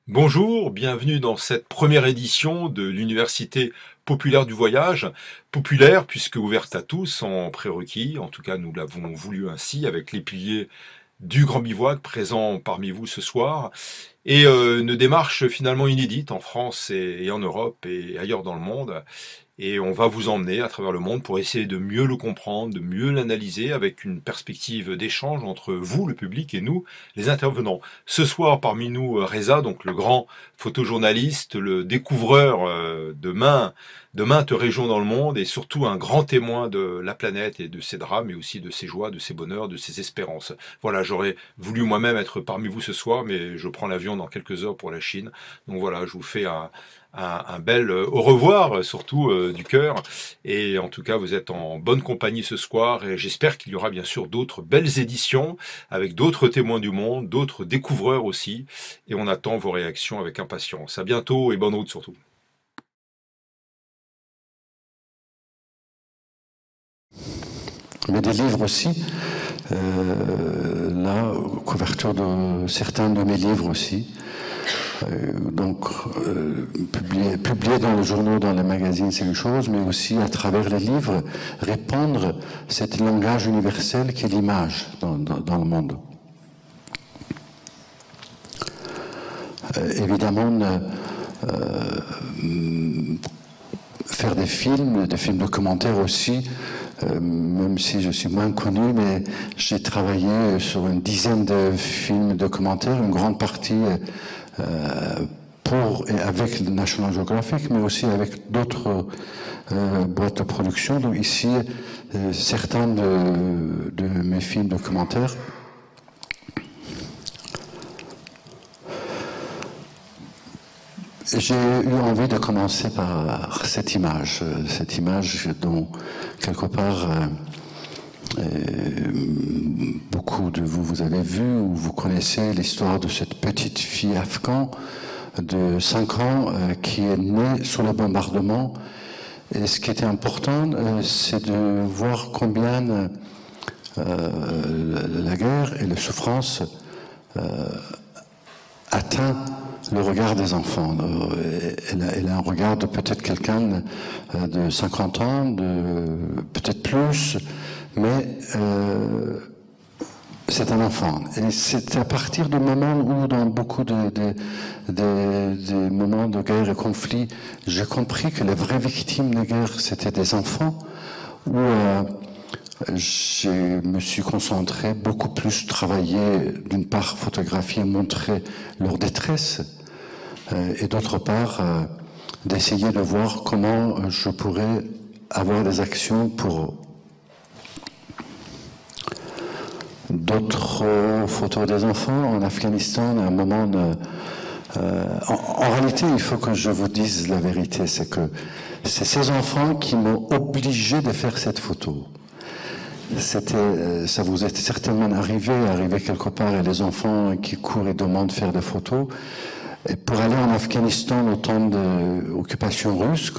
Bonjour, bienvenue dans cette première édition de l'Université populaire du voyage. Populaire puisque ouverte à tous en prérequis, en tout cas nous l'avons voulu ainsi avec les piliers du Grand Bivouac présents parmi vous ce soir. Et une démarche finalement inédite en France et en Europe et ailleurs dans le monde. Et on va vous emmener à travers le monde pour essayer de mieux le comprendre, de mieux l'analyser avec une perspective d'échange entre vous, le public, et nous, les intervenants. Ce soir, parmi nous, Reza, donc le grand photojournaliste, le découvreur de maintes régions dans le monde et surtout un grand témoin de la planète et de ses drames, mais aussi de ses joies, de ses bonheurs, de ses espérances. Voilà, j'aurais voulu moi-même être parmi vous ce soir, mais je prends l'avion dans quelques heures pour la Chine. Donc voilà, je vous fais un bel au revoir, surtout du cœur. Et en tout cas, vous êtes en bonne compagnie ce soir. Et j'espère qu'il y aura bien sûr d'autres belles éditions avec d'autres témoins du monde, d'autres découvreurs aussi. Et on attend vos réactions avec impatience. À bientôt et bonne route surtout. Mais des livres aussi. Là, couverture de certains de mes livres aussi. Publier dans les journaux, dans les magazines, c'est une chose, mais aussi à travers les livres, répandre cet langage universel qui est l'image dans le monde. Évidemment, faire des films documentaires aussi, même si je suis moins connu, mais j'ai travaillé sur une dizaine de films documentaires, une grande partie pour et avec le National Geographic, mais aussi avec d'autres boîtes de production. Donc ici, certains de mes films documentaires. J'ai eu envie de commencer par cette image dont, quelque part, beaucoup de vous avez vu ou vous connaissez l'histoire de cette petite fille afghane de 5 ans qui est née sous le bombardement. Et ce qui était important, c'est de voir combien la guerre et la souffrance atteint le regard des enfants. Elle a un regard de peut-être quelqu'un de 50 ans, peut-être plus, mais c'est un enfant. Et c'est à partir du moment où, dans beaucoup de moments de guerre et conflit, j'ai compris que les vraies victimes de guerre, c'était des enfants, où je me suis concentré beaucoup plus, travailler, d'une part photographier, montrer leur détresse, et d'autre part d'essayer de voir comment je pourrais avoir des actions pour d'autres photos des enfants en Afghanistan. À un moment, en réalité, il faut que je vous dise la vérité, c'est que c'est ces enfants qui m'ont obligé de faire cette photo. Ça vous est certainement arrivé quelque part, et les enfants qui courent et demandent de faire des photos. Et pour aller en Afghanistan au temps de l'occupation russe,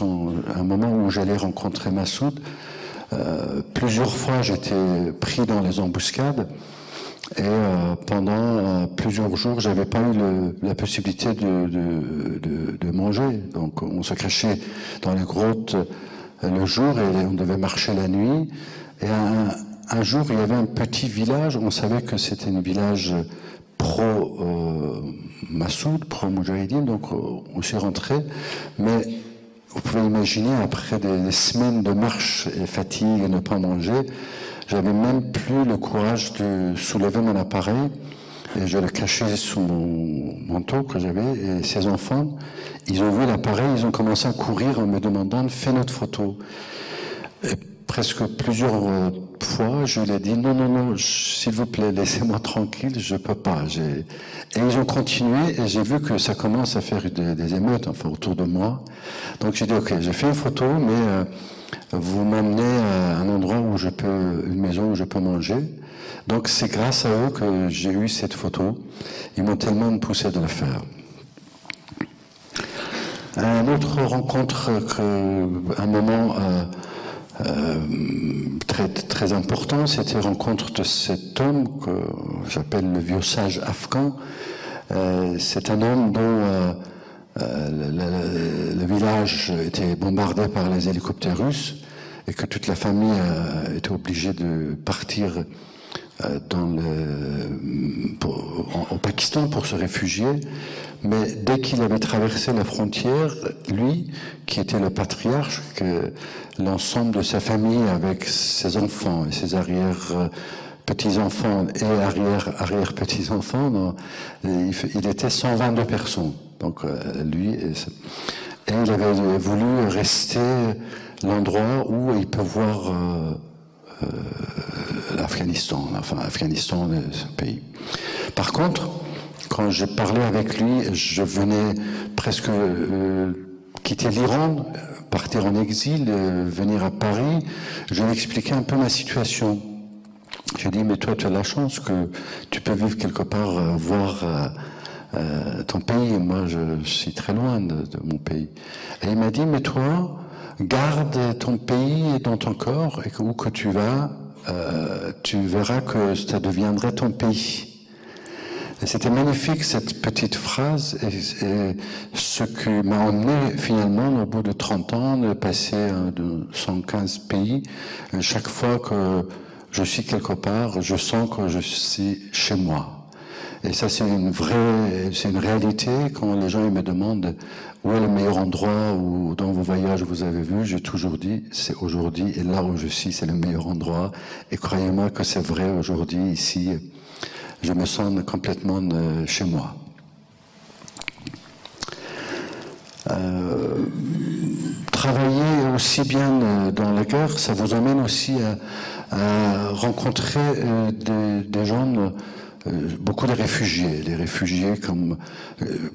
à un moment où j'allais rencontrer Massoud, plusieurs fois j'étais pris dans les embuscades, et pendant plusieurs jours j'avais pas eu la possibilité de manger. Donc on se cachait dans les grottes le jour et on devait marcher la nuit. Et un jour, il y avait un petit village, on savait que c'était un village pro-Massoud, pro-Moudjahidine, donc on s'est rentré. Mais vous pouvez imaginer, après des semaines de marche et fatigue et ne pas manger, j'avais même plus le courage de soulever mon appareil. Et je le cachais sous mon manteau que j'avais. Et ces enfants, ils ont vu l'appareil, ils ont commencé à courir en me demandant « fais notre photo ». Et presque plusieurs fois, je lui ai dit non, s'il vous plaît, laissez-moi tranquille, je peux pas. Et ils ont continué, et j'ai vu que ça commence à faire des émeutes, enfin, autour de moi. Donc j'ai dit ok, j'ai fait une photo, mais vous m'emmenez à un endroit où une maison où je peux manger. Donc c'est grâce à eux que j'ai eu cette photo. Ils m'ont tellement poussé de la faire. Une autre rencontre, un moment très important, c'était la rencontre de cet homme que j'appelle le vieux sage afghan, C'est un homme dont le village était bombardé par les hélicoptères russes et que toute la famille était obligée de partir au Pakistan pour se réfugier. Mais dès qu'il avait traversé la frontière, lui, qui était le patriarche, que l'ensemble de sa famille avec ses enfants et ses petits-enfants et arrière-petits-enfants, il était 122 personnes. Donc lui, et il avait voulu rester l'endroit où il peut voir l'Afghanistan, enfin l'Afghanistan, ce pays. Par contre, quand j'ai parlé avec lui, je venais presque quitter l'Iran, partir en exil, venir à Paris, je lui expliquais un peu ma situation. J'ai dit, mais toi, tu as la chance que tu peux vivre quelque part, voir ton pays. Moi, je suis très loin de mon pays. Et il m'a dit, mais toi, garde ton pays dans ton corps, et où que tu vas, tu verras que ça deviendrait ton pays. Et c'était magnifique cette petite phrase, et ce qui m'a emmené finalement au bout de 30 ans de passer de 115 pays. Chaque fois que je suis quelque part, je sens que je suis chez moi. Et ça, c'est une réalité. Quand les gens ils me demandent où est le meilleur endroit ou dans vos voyages vous avez vu, j'ai toujours dit c'est aujourd'hui, et là où je suis, c'est le meilleur endroit. Et croyez-moi que c'est vrai aujourd'hui ici. Je me sens complètement chez moi. Travailler aussi bien dans la guerre, ça vous amène aussi à rencontrer des gens, beaucoup de réfugiés. Les réfugiés,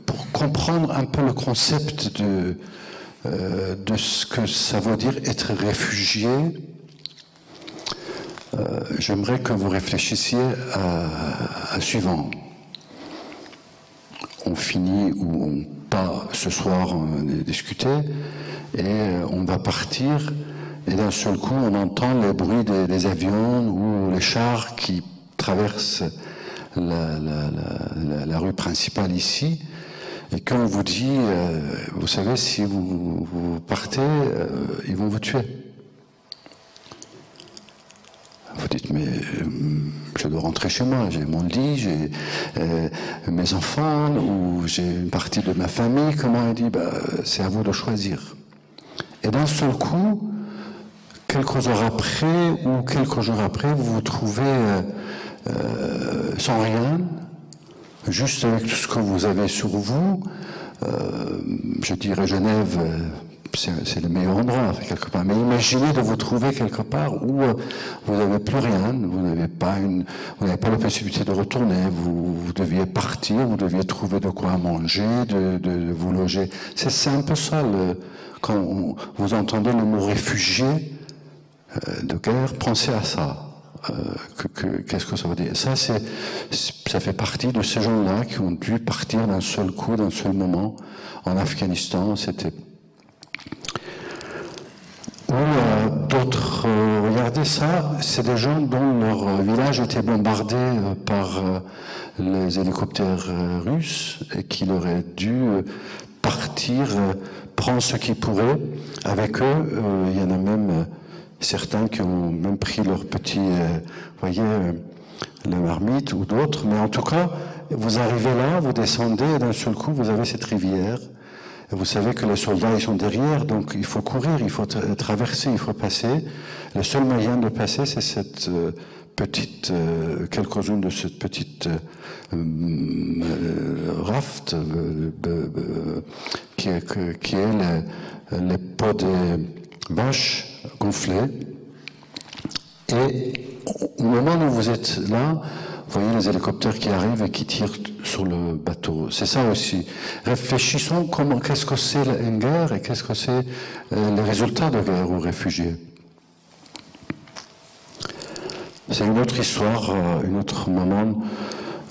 pour comprendre un peu le concept de ce que ça veut dire être réfugié. J'aimerais que vous réfléchissiez à suivant. On finit ou pas ce soir, on a discuté, et on va partir, et d'un seul coup, on entend le bruit des avions ou les chars qui traversent la rue principale ici, et quand on vous dit, vous savez, si vous partez, ils vont vous tuer. Vous dites, mais je dois rentrer chez moi, j'ai mon lit, j'ai mes enfants, ou j'ai une partie de ma famille. Comment il dit, c'est à vous de choisir. Et d'un seul coup, quelques heures après, ou quelques jours après, vous vous trouvez sans rien, juste avec tout ce que vous avez sur vous. Je dirais Genève, c'est le meilleur endroit, quelque part. Mais imaginez de vous trouver quelque part où vous n'avez plus rien, vous n'avez pas la possibilité de retourner, vous deviez partir, vous deviez trouver de quoi manger, de vous loger. C'est un peu ça, quand vous entendez le mot réfugié de guerre, pensez à ça. Qu'est-ce que ça veut dire? Ça fait partie de ces gens-là qui ont dû partir d'un seul coup, d'un seul moment en Afghanistan. C'était d'autres, regardez ça, c'est des gens dont leur village était bombardé par les hélicoptères russes et qu'il aurait dû partir, prendre ce qu'ils pourraient avec eux. Il y en a même certains qui ont même pris leur petit, voyez, la marmite ou d'autres, mais en tout cas, vous arrivez là, vous descendez et d'un seul coup, vous avez cette rivière. Et vous savez que les soldats, ils sont derrière, donc il faut courir, il faut traverser, il faut passer. Le seul moyen de passer, c'est cette petite, quelques-unes de cette petite raft qui est les peaux des vaches gonflées. Et au moment où vous êtes là, vous voyez les hélicoptères qui arrivent et qui tirent sur le bateau. C'est ça aussi. Réfléchissons qu'est-ce que c'est une guerre et qu'est-ce que c'est les résultats de guerre aux réfugiés. C'est une autre histoire, un autre moment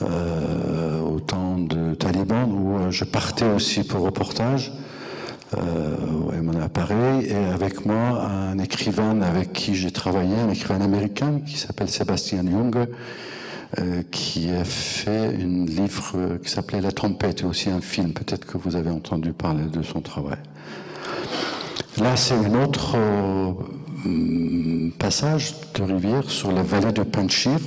au temps de Taliban où je partais aussi pour reportage. Mon appareil et avec moi un écrivain avec qui j'ai travaillé, un écrivain américain qui s'appelle Sebastian Junger. qui a fait un livre qui s'appelait La Tempête, et aussi un film. Peut-être que vous avez entendu parler de son travail. Là, c'est un autre passage de rivière sur la vallée de Panchir.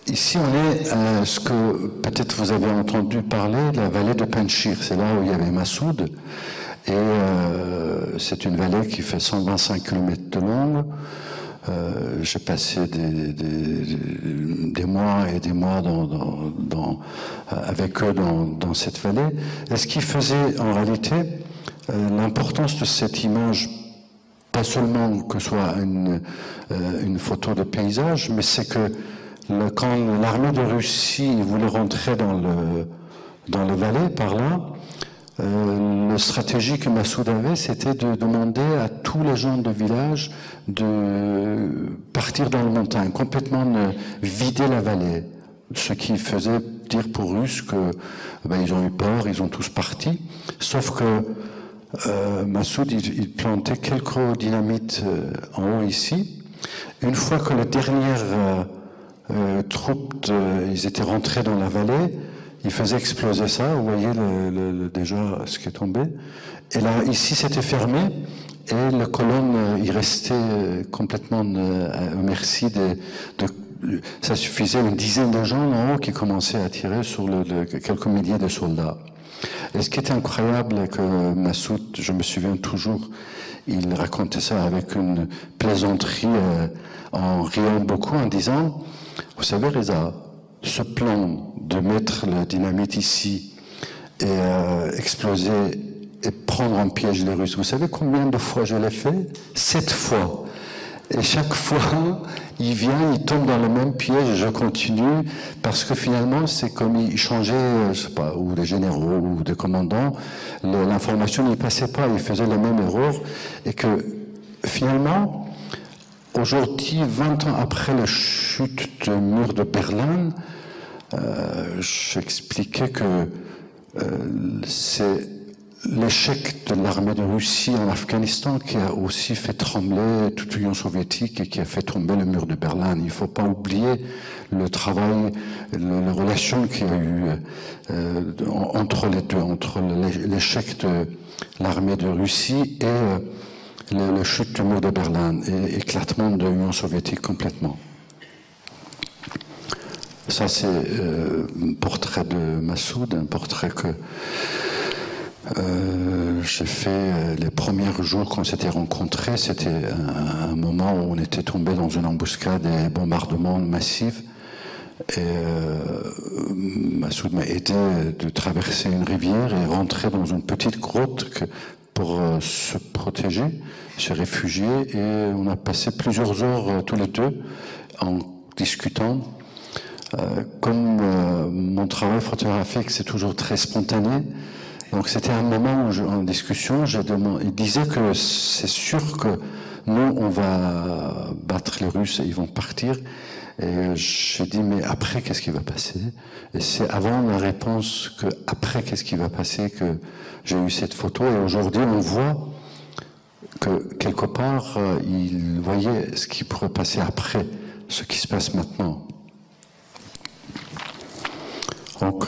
Ici, on est à ce que peut-être vous avez entendu parler, la vallée de Panchir. C'est là où il y avait Massoud. Et c'est une vallée qui fait 125 km de long. J'ai passé des mois et des mois avec eux dans cette vallée. Et ce qui faisait en réalité l'importance de cette image, pas seulement que ce soit une photo de paysage, mais c'est que quand l'armée de Russie voulait rentrer dans le vallée par là, la stratégie que Massoud avait, c'était de demander à tous les gens de village de partir dans la montagne, complètement vider la vallée. Ce qui faisait dire pour Russes que ils ont eu peur, ils ont tous parti. Sauf que Massoud, il plantait quelques dynamites en haut ici. Une fois que les dernières troupes, ils étaient rentrés dans la vallée, il faisait exploser ça, vous voyez déjà ce qui est tombé. Et là, ici, c'était fermé, et la colonne, il restait complètement merci ça suffisait une dizaine de gens en haut qui commençaient à tirer sur quelques milliers de soldats. Et ce qui est incroyable, est que Massoud, je me souviens toujours, il racontait ça avec une plaisanterie, en riant beaucoup, en disant, vous savez, Reza, ce plan de mettre le dynamite ici et exploser et prendre en piège les Russes, vous savez combien de fois je l'ai fait? 7 fois. Et chaque fois, il vient, il tombe dans le même piège et je continue, parce que finalement, c'est comme il changeait, je sais pas, ou des généraux ou des commandants, l'information n'y passait pas, il faisait la même erreur, et que finalement, aujourd'hui, 20 ans après la chute du mur de Berlin, j'expliquais que c'est l'échec de l'armée de Russie en Afghanistan qui a aussi fait trembler toute l'Union soviétique et qui a fait tomber le mur de Berlin. Il ne faut pas oublier le travail, les relations qu'il y a eu entre les deux, entre l'échec de l'armée de Russie et la chute du mur de Berlin et éclatement de l'Union soviétique complètement. Ça, c'est un portrait de Massoud, un portrait que j'ai fait les premiers jours quand on s'était rencontrés. C'était un moment où on était tombé dans une embuscade et bombardements massifs. Et Massoud m'a aidé de traverser une rivière et rentrer dans une petite grotte pour se protéger, se réfugier. Et on a passé plusieurs heures tous les deux en discutant. Comme mon travail photographique, c'est toujours très spontané. Donc c'était un moment où, en discussion, il disait que c'est sûr que nous, on va battre les Russes et ils vont partir. Et j'ai dit, mais après, qu'est-ce qui va passer? Et c'est avant la réponse que après, qu'est-ce qui va passer, que j'ai eu cette photo. Et aujourd'hui, on voit que quelque part, il voyait ce qui pourrait passer après, ce qui se passe maintenant. Donc,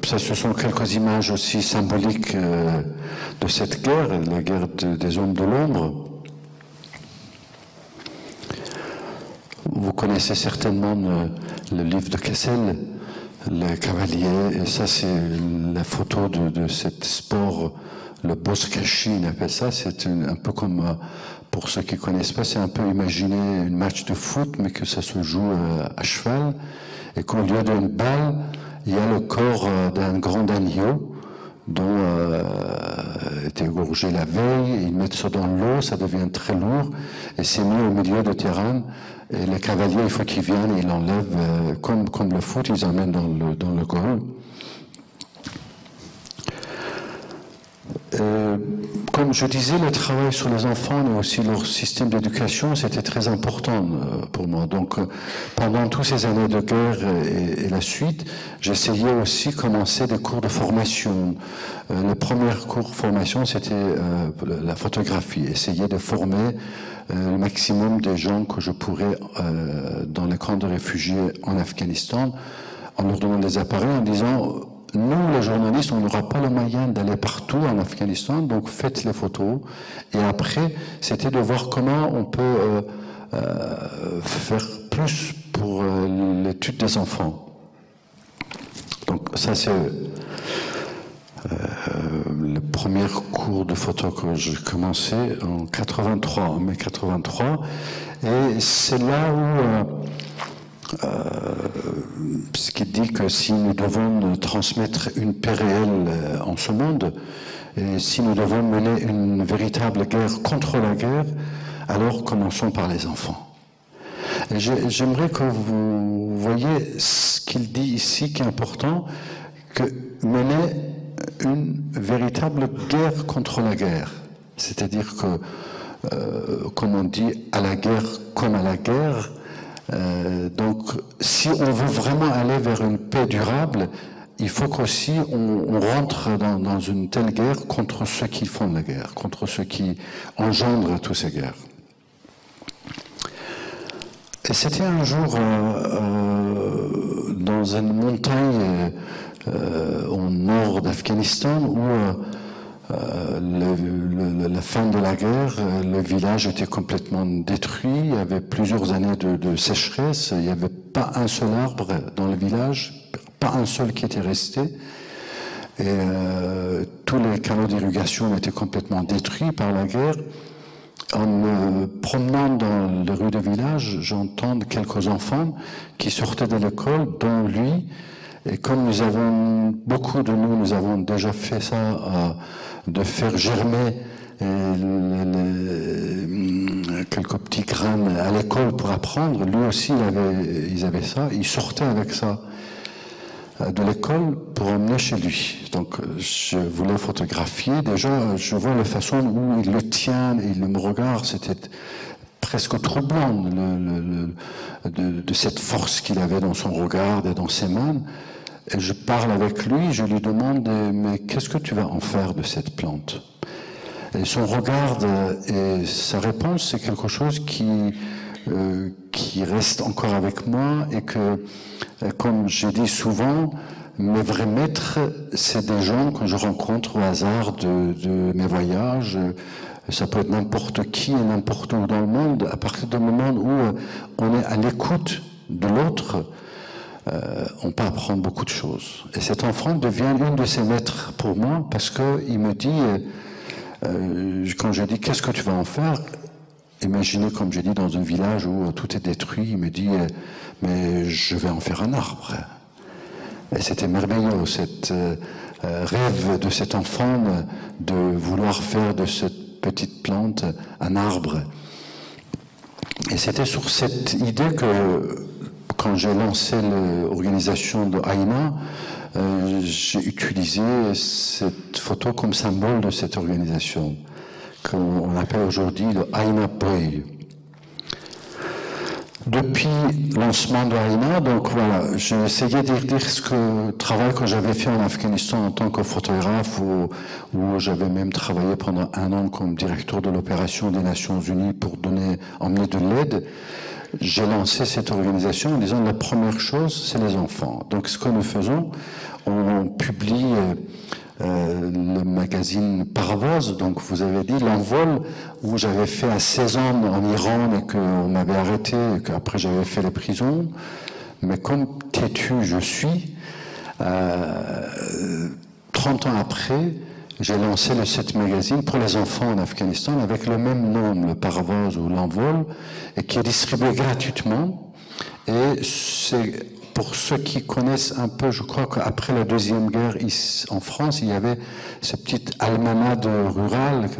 ça, ce sont quelques images aussi symboliques de cette guerre, la guerre des hommes de l'ombre. Vous connaissez certainement le livre de Kessel, Le Cavalier, et ça, c'est la photo de ce sport, le boscachi, on appelle ça. C'est un peu comme, pour ceux qui ne connaissent pas, c'est un peu imaginer un match de foot, mais que ça se joue à cheval, et qu'au lieu d'une balle, il y a le corps d'un grand agneau dont était égorgé la veille, ils mettent ça dans l'eau, ça devient très lourd, et c'est mis au milieu du terrain, et les cavaliers, il faut qu'ils viennent, ils l'enlèvent, comme le foot, ils emmènent dans le goal. Comme je disais, le travail sur les enfants, mais aussi leur système d'éducation, c'était très important pour moi. Donc, pendant toutes ces années de guerre et la suite, j'essayais aussi de commencer des cours de formation. Le premier cours de formation, c'était la photographie. Essayer de former le maximum des gens que je pourrais dans les camps de réfugiés en Afghanistan, en leur donnant des appareils, en disant nous, les journalistes, on n'aura pas le moyen d'aller partout en Afghanistan, donc faites les photos. Et après, c'était de voir comment on peut faire plus pour l'étude des enfants. Donc ça, c'est le premier cours de photo que j'ai commencé en 83, en mai 83. Et c'est là où ce qui dit que si nous devons transmettre une paix réelle en ce monde, et si nous devons mener une véritable guerre contre la guerre, alors commençons par les enfants. J'aimerais que vous voyez ce qu'il dit ici qui est important, que mener une véritable guerre contre la guerre. C'est-à-dire que, comme on dit, à la guerre comme à la guerre, donc si on veut vraiment aller vers une paix durable, il faut qu'aussi on rentre dans une telle guerre contre ceux qui font la guerre, contre ceux qui engendrent toutes ces guerres. Et c'était un jour dans une montagne au nord d'Afghanistan où la fin de la guerre, le village était complètement détruit, il y avait plusieurs années de sécheresse, il n'y avait pas un seul arbre dans le village, pas un seul qui était resté. Et tous les canaux d'irrigation étaient complètement détruits par la guerre. En me promenant dans les rues du village, j'entends quelques enfants qui sortaient de l'école, dont lui. Et comme nous avons, beaucoup de nous avons déjà fait ça, de faire germer quelques petits grains à l'école pour apprendre, lui aussi ils avaient ça, il sortait avec ça de l'école pour emmener chez lui. Donc je voulais photographier. Déjà, je vois la façon où il le tient, il me regarde, c'était presque troublant de cette force qu'il avait dans son regard et dans ses mains. Et je parle avec lui, je lui demande « Mais qu'est-ce que tu vas en faire de cette plante ?» Et son regard et sa réponse, c'est quelque chose qui reste encore avec moi et que, comme je dis souvent, mes vrais maîtres, c'est des gens que je rencontre au hasard de mes voyages. Ça peut être n'importe qui et n'importe où dans le monde. À partir du moment où on est à l'écoute de l'autre, on peut apprendre beaucoup de choses. Et cet enfant devient une de ses maîtres pour moi parce qu'il me dit, quand je dis « Qu'est-ce que tu vas en faire ?» Imaginez, comme j'ai dit, dans un village où tout est détruit, il me dit « Mais je vais en faire un arbre. » Et c'était merveilleux, cet rêve de cet enfant de vouloir faire de cette petite plante un arbre. Et c'était sur cette idée que, quand j'ai lancé l'organisation de Aïna, j'ai utilisé cette photo comme symbole de cette organisation, qu'on appelle aujourd'hui le Aïna Boy. Depuis le lancement de Aïna, donc voilà, j'ai essayé de dire le travail que j'avais fait en Afghanistan en tant que photographe, où j'avais même travaillé pendant 1 an comme directeur de l'opération des Nations Unies pour emmener de l'aide. J'ai lancé cette organisation en disant la première chose, c'est les enfants. Donc ce que nous faisons, on publie le magazine Parvoz, donc vous avez dit l'envol, où j'avais fait à 16 ans en Iran et qu'on m'avait arrêté et qu'après j'avais fait les prisons. Mais comme têtu je suis, 30 ans après, j'ai lancé le 7 magazine pour les enfants en Afghanistan avec le même nom, le Parvoz ou l'envol, et qui est distribué gratuitement. Et c'est pour ceux qui connaissent un peu, je crois qu'après la Deuxième Guerre en France, il y avait ce petit almanach rural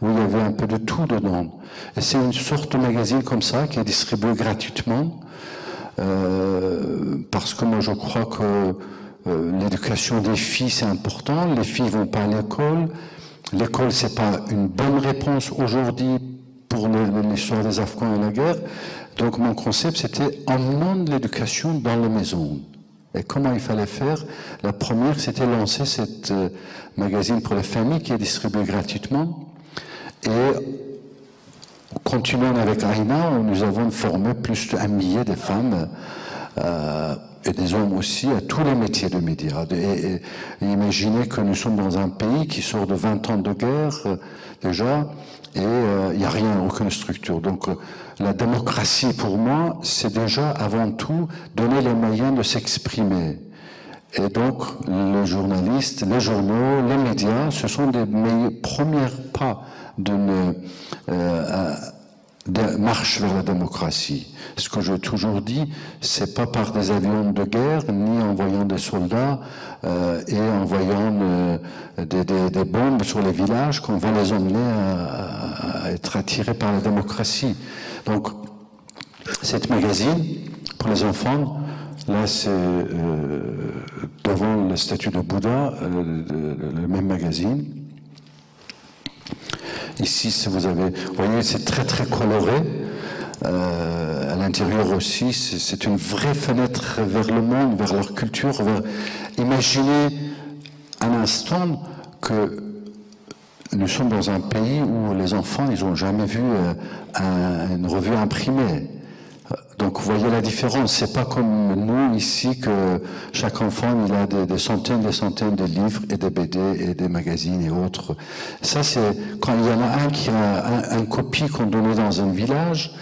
où il y avait un peu de tout dedans. Et c'est une sorte de magazine comme ça qui est distribué gratuitement parce que moi je crois que l'éducation des filles c'est important. Les filles vont pas à l'école. L'école c'est pas une bonne réponse aujourd'hui pour l'histoire des Afghans et la guerre. Donc mon concept c'était emmenant l'éducation dans la maison. Et comment il fallait faire? La première c'était lancer cette magazine pour les familles qui est distribué gratuitement. Et continuons avec Aïna, où nous avons formé plus d'1 millier de femmes et des hommes aussi à tous les métiers de médias. Et imaginez que nous sommes dans un pays qui sort de 20 ans de guerre déjà, et il n'y a rien, aucune structure. Donc la démocratie pour moi, c'est déjà avant tout donner les moyens de s'exprimer. Et donc les journalistes, les journaux, les médias, ce sont des premiers pas d'une marche vers la démocratie. Ce que j'ai toujours dit, c'est pas par des avions de guerre, ni en envoyant des soldats et en envoyant des bombes sur les villages qu'on va les emmener à être attirés par la démocratie. Donc, cette magazine, pour les enfants, là c'est devant la statue de Bouddha, le même magazine. Ici, si vous voyez, c'est très très coloré. À l'intérieur aussi, c'est une vraie fenêtre vers le monde, vers leur culture. Imaginez un instant que nous sommes dans un pays où les enfants, ils n'ont jamais vu une revue imprimée. Donc vous voyez la différence, c'est pas comme nous ici que chaque enfant il a des centaines de livres et des BD et des magazines et autres. Ça c'est quand il y en a un qui a un copie qu'on donnait dans un village,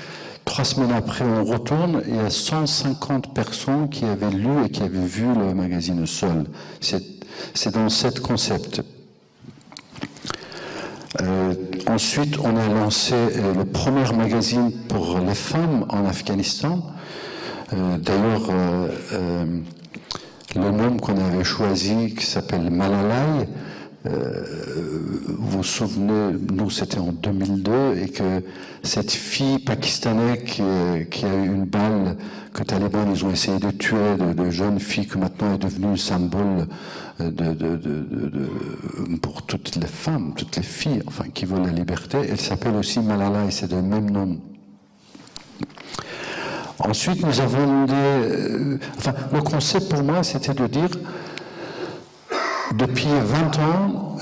3 semaines après on retourne et il y a 150 personnes qui avaient lu et qui avaient vu le magazine seul. C'est dans ce concept. Ensuite, on a lancé le premier magazine pour les femmes en Afghanistan. D'ailleurs, le nom qu'on avait choisi, qui s'appelle Malalai, vous vous souvenez, nous c'était en 2002, et que cette fille pakistanaise qui a eu une balle que les talibans ils ont essayé de tuer, de jeune fille qui maintenant est devenue un symbole pour toutes les femmes, toutes les filles, enfin, qui veulent la liberté. Elle s'appelle aussi Malala et c'est le même nom. Ensuite, nous avons le concept pour moi, c'était de dire, depuis 20 ans,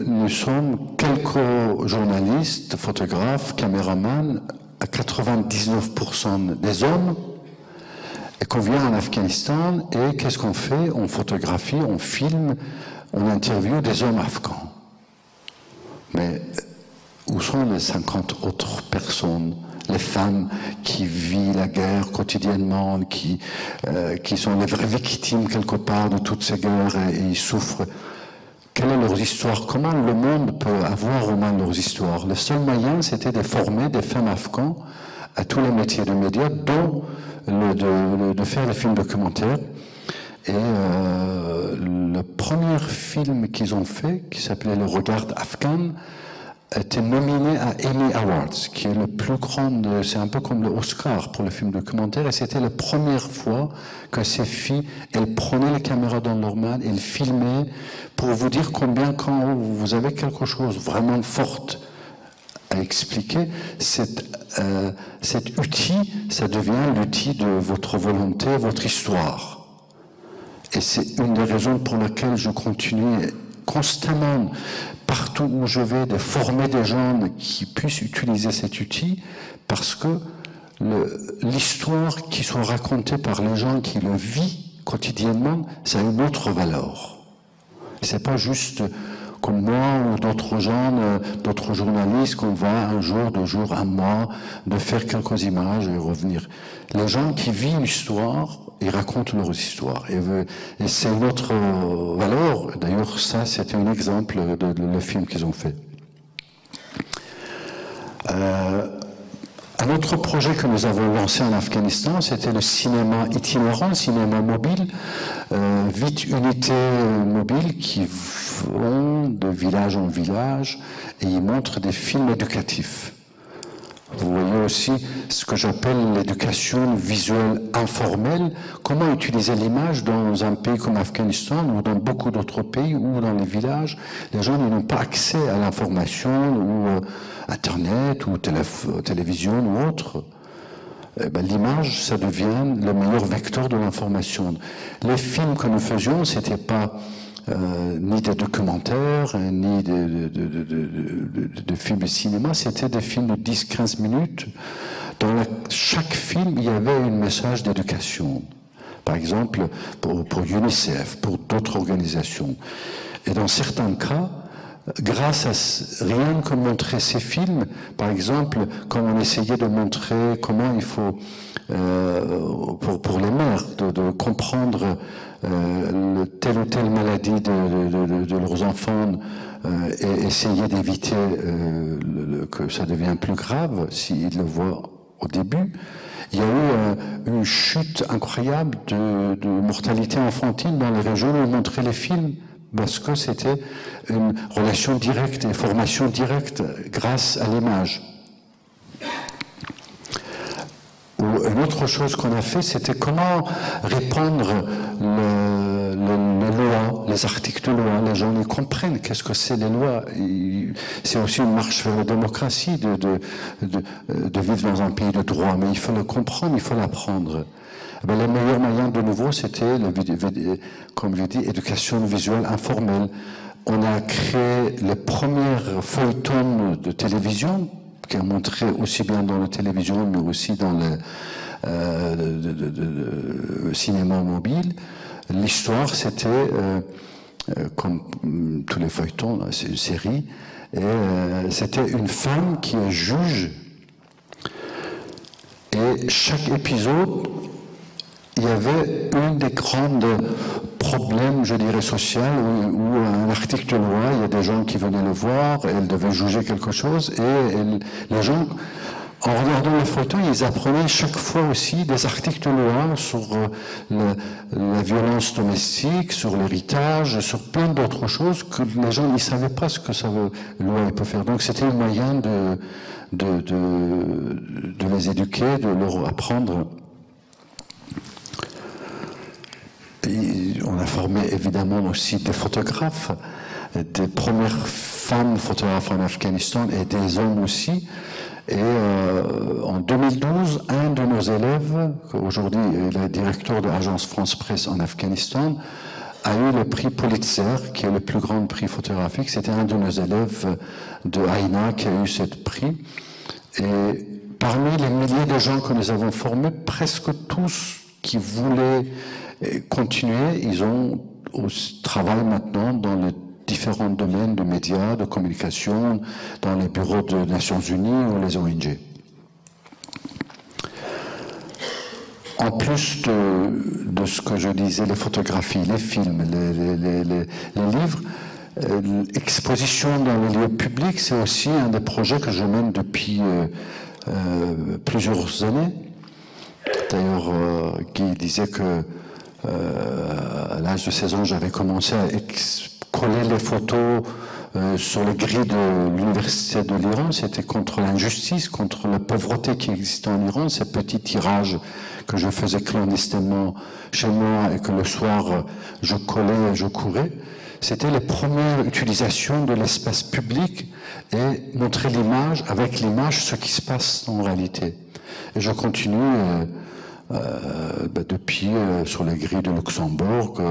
nous sommes quelques journalistes, photographes, caméramans, à 99% des hommes, et qu'on vient en Afghanistan, et qu'est-ce qu'on fait? On photographie, on filme, on interviewe des hommes afghans. Mais où sont les 50 autres personnes, les femmes qui vivent la guerre quotidiennement, qui sont les vraies victimes quelque part de toutes ces guerres et ils souffrent? Quelle est leur histoire? Comment le monde peut avoir au moins leurs histoires? Le seul moyen, c'était de former des femmes afghans à tous les métiers de médias, dont de faire des films documentaires. Et le premier film qu'ils ont fait, qui s'appelait Le Regard afghan, était nominé à Emmy Awards, qui est le plus grand, c'est un peu comme le Oscar pour le film documentaire, et c'était la première fois que ces filles, elles prenaient les caméras dans leurs mains, elles filmaient, pour vous dire combien quand vous avez quelque chose vraiment fort à expliquer, cet outil, ça devient l'outil de votre volonté, votre histoire. Et c'est une des raisons pour lesquelles je continue constamment, partout où je vais, de former des gens qui puissent utiliser cet outil, parce que l'histoire qui sont racontées par les gens qui le vivent quotidiennement, ça a une autre valeur. C'est pas juste comme moi ou d'autres gens, d'autres journalistes qu'on va un jour, 2 jours, 1 mois, de faire quelques images et revenir. Les gens qui vivent l'histoire, ils racontent leur histoire. Et c'est une autre valeur. D'ailleurs, ça, c'était un exemple de le film qu'ils ont fait. Un autre projet que nous avons lancé en Afghanistan, c'était le cinéma itinérant, cinéma mobile, 8 unités mobiles qui vont de village en village et ils montrent des films éducatifs. Vous voyez aussi ce que j'appelle l'éducation visuelle informelle, comment utiliser l'image dans un pays comme l'Afghanistan ou dans beaucoup d'autres pays ou dans les villages. Les gens n'ont pas accès à l'information ou Internet ou télévision ou autre. L'image, ça devient le meilleur vecteur de l'information. Les films que nous faisions, c'était pas ni des documentaires, ni de films de cinéma. C'était des films de 10-15 minutes. Dans chaque film, il y avait un message d'éducation. Par exemple, pour UNICEF, pour d'autres organisations. Et dans certains cas, grâce à rien que montrer ces films, par exemple, quand on essayait de montrer comment il faut, pour les mères, de comprendre telle ou telle maladie de leurs enfants et essayer d'éviter que ça devienne plus grave s'ils le voient au début, il y a eu une chute incroyable de mortalité infantile dans les régions où on montrait les films, parce que c'était une relation directe et formation directe grâce à l'image. Une autre chose qu'on a fait, c'était comment répandre les lois, les articles de loi. Les gens ils comprennent qu'est-ce que c'est les lois. C'est aussi une marche vers la démocratie de vivre dans un pays de droit, mais il faut le comprendre, il faut l'apprendre. Le meilleur moyen de nouveau, c'était, comme je dis, éducation visuelle informelle. On a créé les premières feuilletons de télévision, qui a montré aussi bien dans la télévision, mais aussi dans le cinéma mobile. L'histoire, c'était, comme tous les feuilletons, c'est une série, et c'était une femme qui est juge, et chaque épisode, il y avait un des grands problèmes, je dirais, sociaux, où un article de loi, il y a des gens qui venaient le voir, et elle devait juger quelque chose, et les gens, en regardant le feuilleton, ils apprenaient chaque fois aussi des articles de loi sur la violence domestique, sur l'héritage, sur plein d'autres choses que les gens ne savaient pas ce que ça loi peut faire. Donc c'était un moyen de les éduquer, de leur apprendre. Et on a formé évidemment aussi des photographes, des premières femmes photographes en Afghanistan et des hommes aussi. Et en 2012, un de nos élèves, aujourd'hui est le directeur de l'agence France Presse en Afghanistan, a eu le prix Pulitzer, qui est le plus grand prix photographique. C'était un de nos élèves de Haïna qui a eu ce prix. Et parmi les milliers de gens que nous avons formés, presque tous qui voulaient continuer, ils ont travaillent maintenant dans les différents domaines de médias, de communication, dans les bureaux des Nations Unies ou les ONG. En plus de ce que je disais, les photographies, les films, les livres, l'exposition dans les lieux publics, c'est aussi un des projets que je mène depuis plusieurs années. D'ailleurs, Guy disait que à l'âge de 16 ans, j'avais commencé à coller les photos sur les grilles de l'université de l'Iran. C'était contre l'injustice, contre la pauvreté qui existait en Iran. Ces petits tirages que je faisais clandestinement chez moi et que le soir je collais et je courais. C'était les premières utilisations de l'espace public et montrer l'image, avec l'image, ce qui se passe en réalité. Et je continue depuis sur les grilles de Luxembourg,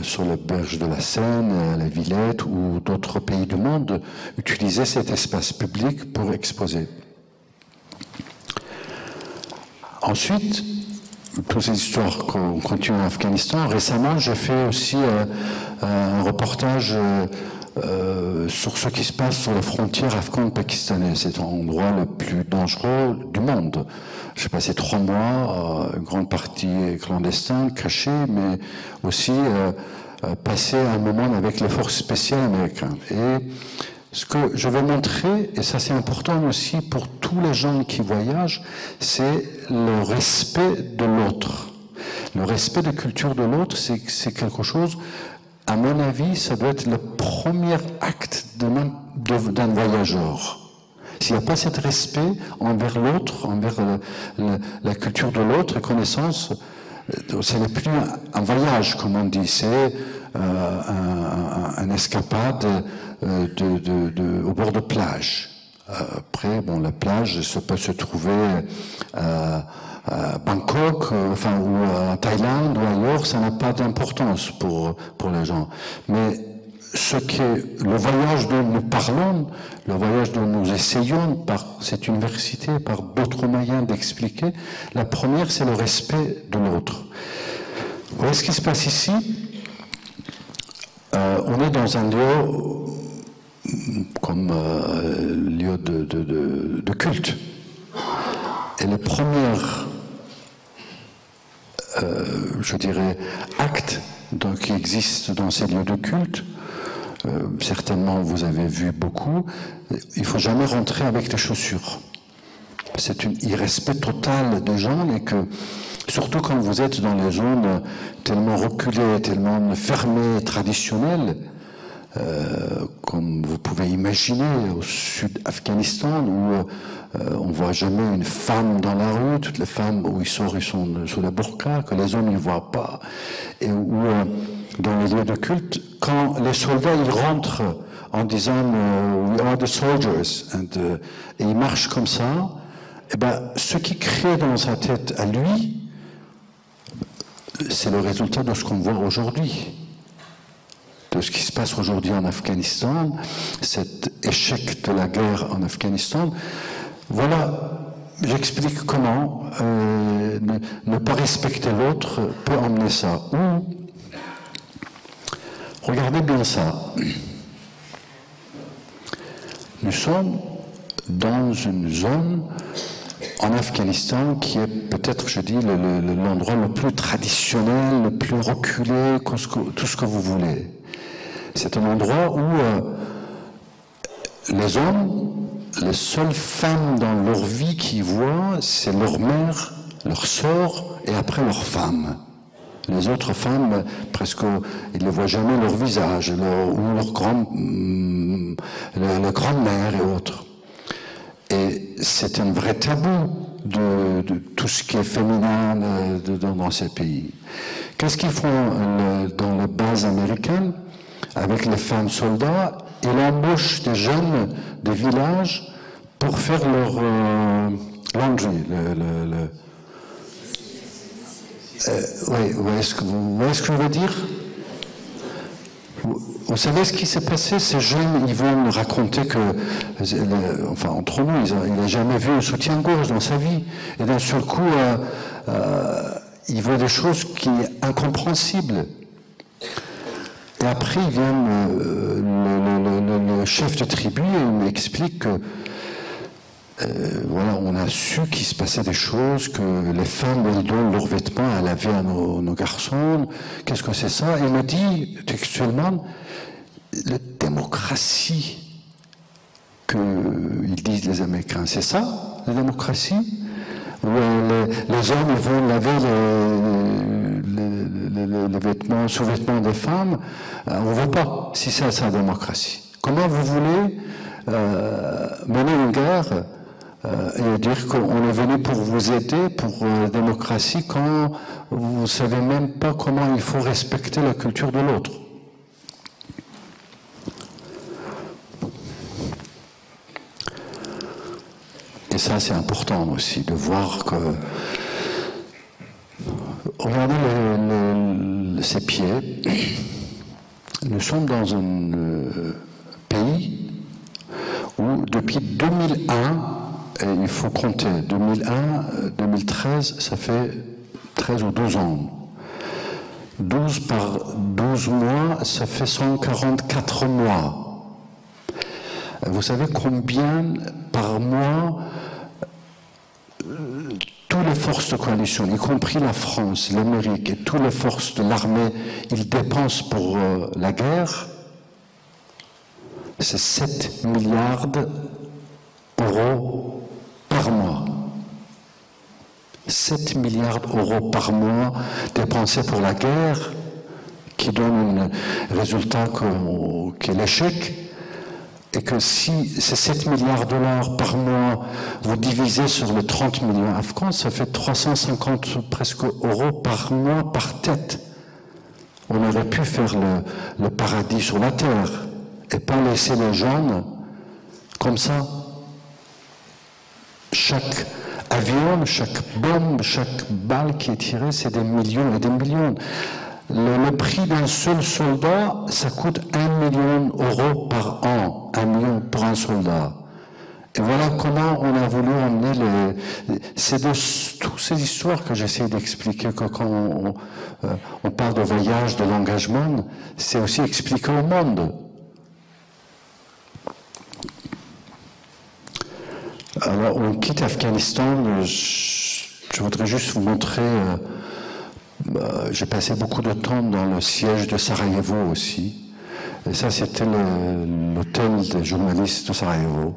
sur les berges de la Seine, la Villette ou d'autres pays du monde, utiliser cet espace public pour exposer. Ensuite, toutes ces histoires qu'on continue en Afghanistan, récemment j'ai fait aussi un reportage sur ce qui se passe sur la frontière afghano-pakistanais. C'est l'endroit le plus dangereux du monde. J'ai passé 3 mois, une grande partie clandestine, cachée, mais aussi passé un moment avec les forces spéciales américaines. Et ce que je vais montrer, et ça c'est important aussi pour tous les gens qui voyagent, c'est le respect de l'autre. Le respect de la culture de l'autre, c'est quelque chose, à mon avis, ça doit être le premier acte d'un voyageur. S'il n'y a pas ce respect envers l'autre, envers la culture de l'autre, connaissance, ce n'est plus un voyage, comme on dit, c'est un escapade au bord de plage. Après, bon, la plage, ça peut se trouver à à Bangkok, enfin, ou à Thaïlande ou ailleurs, ça n'a pas d'importance pour les gens. Mais ce qui est le voyage dont nous parlons, le voyage dont nous essayons par cette université, par d'autres moyens d'expliquer, la première, c'est le respect de l'autre. Vous voyez ce qui se passe ici? On est dans un lieu comme lieu de culte. Et le premier, je dirais, acte qui existe dans ces lieux de culte, certainement vous avez vu beaucoup, il ne faut jamais rentrer avec des chaussures. C'est un irrespect total des gens et que, surtout quand vous êtes dans les zones tellement reculées, tellement fermées, traditionnelles, comme vous pouvez imaginer au sud Afghanistan, où on ne voit jamais une femme dans la rue, toutes les femmes où ils sortent, ils sont sous la burqa, que les hommes ne voient pas, et où dans les lieux de culte, quand les soldats ils rentrent en disant We are the soldiers, et ils marchent comme ça, et ben, ce qui crée dans sa tête à lui, c'est le résultat de ce qu'on voit aujourd'hui, de ce qui se passe aujourd'hui en Afghanistan, cet échec de la guerre en Afghanistan. Voilà, j'explique comment ne pas respecter l'autre peut emmener ça. Ou, regardez bien ça. Nous sommes dans une zone en Afghanistan qui est peut-être, je dis, l'endroit le plus traditionnel, le plus reculé, tout ce que vous voulez. C'est un endroit où les hommes, les seules femmes dans leur vie qu'ils voient, c'est leur mère, leur sœur et après leur femme. Les autres femmes, presque, ils ne voient jamais leur visage, ou leur grand-mère et autres. Et c'est un vrai tabou de tout ce qui est féminin dans ces pays. Qu'est-ce qu'ils font dans les bases américaines avec les femmes soldats? Ils embauchent des jeunes des villages pour faire leur laundry. Oui, vous voyez ce que je veux dire? Vous savez ce qui s'est passé? Ces jeunes, ils vont me raconter que, enfin entre nous, il n'a jamais vu un soutien-gorge dans sa vie. Et d'un seul coup, il voit des choses qui sont incompréhensibles. Et après, il vient le chef de tribu et il m'explique que voilà, on a su qu'il se passait des choses, que les femmes, elles donnent leurs vêtements à laver à nos garçons. Qu'est-ce que c'est ça? Et il me dit textuellement, la démocratie qu'ils disent les Américains, c'est ça, la démocratie? Où les hommes ils vont laver les vêtements, sous-vêtements des femmes, on ne veut pas, si c'est ça la démocratie. Comment vous voulez mener une guerre et dire qu'on est venu pour vous aider, pour la démocratie, quand vous ne savez même pas comment il faut respecter la culture de l'autre? Et ça, c'est important aussi, de voir que... Regardez ces pieds. Nous sommes dans un pays où, depuis 2001, et il faut compter, 2001, 2013, ça fait 13 ou 12 ans. 12 par 12 mois, ça fait 144 mois. Vous savez combien par mois toutes les forces de coalition, y compris la France, l'Amérique et toutes les forces de l'armée, ils dépensent pour la guerre? C'est 7 milliards d'euros par mois. 7 milliards d'euros par mois dépensés pour la guerre, qui donne un résultat qui est l'échec, et que si ces 7 milliards de dollars par mois, vous divisez sur les 30 millions afghans, ça fait 350 presque euros par mois par tête. On aurait pu faire le paradis sur la terre et pas laisser les gens comme ça. Chaque avion, chaque bombe, chaque balle qui est tirée, c'est des millions et des millions. Le prix d'un seul soldat, ça coûte 1 million d'euros par an, 1 million pour un soldat. Et voilà comment on a voulu emmener c'est de toutes ces histoires que j'essaie d'expliquer, que quand on parle de voyage, de l'engagement, c'est aussi expliquer au monde. Alors, on quitte Afghanistan. Je voudrais juste vous montrer. J'ai passé beaucoup de temps dans le siège de Sarajevo aussi. Et ça, c'était l'hôtel des journalistes de Sarajevo.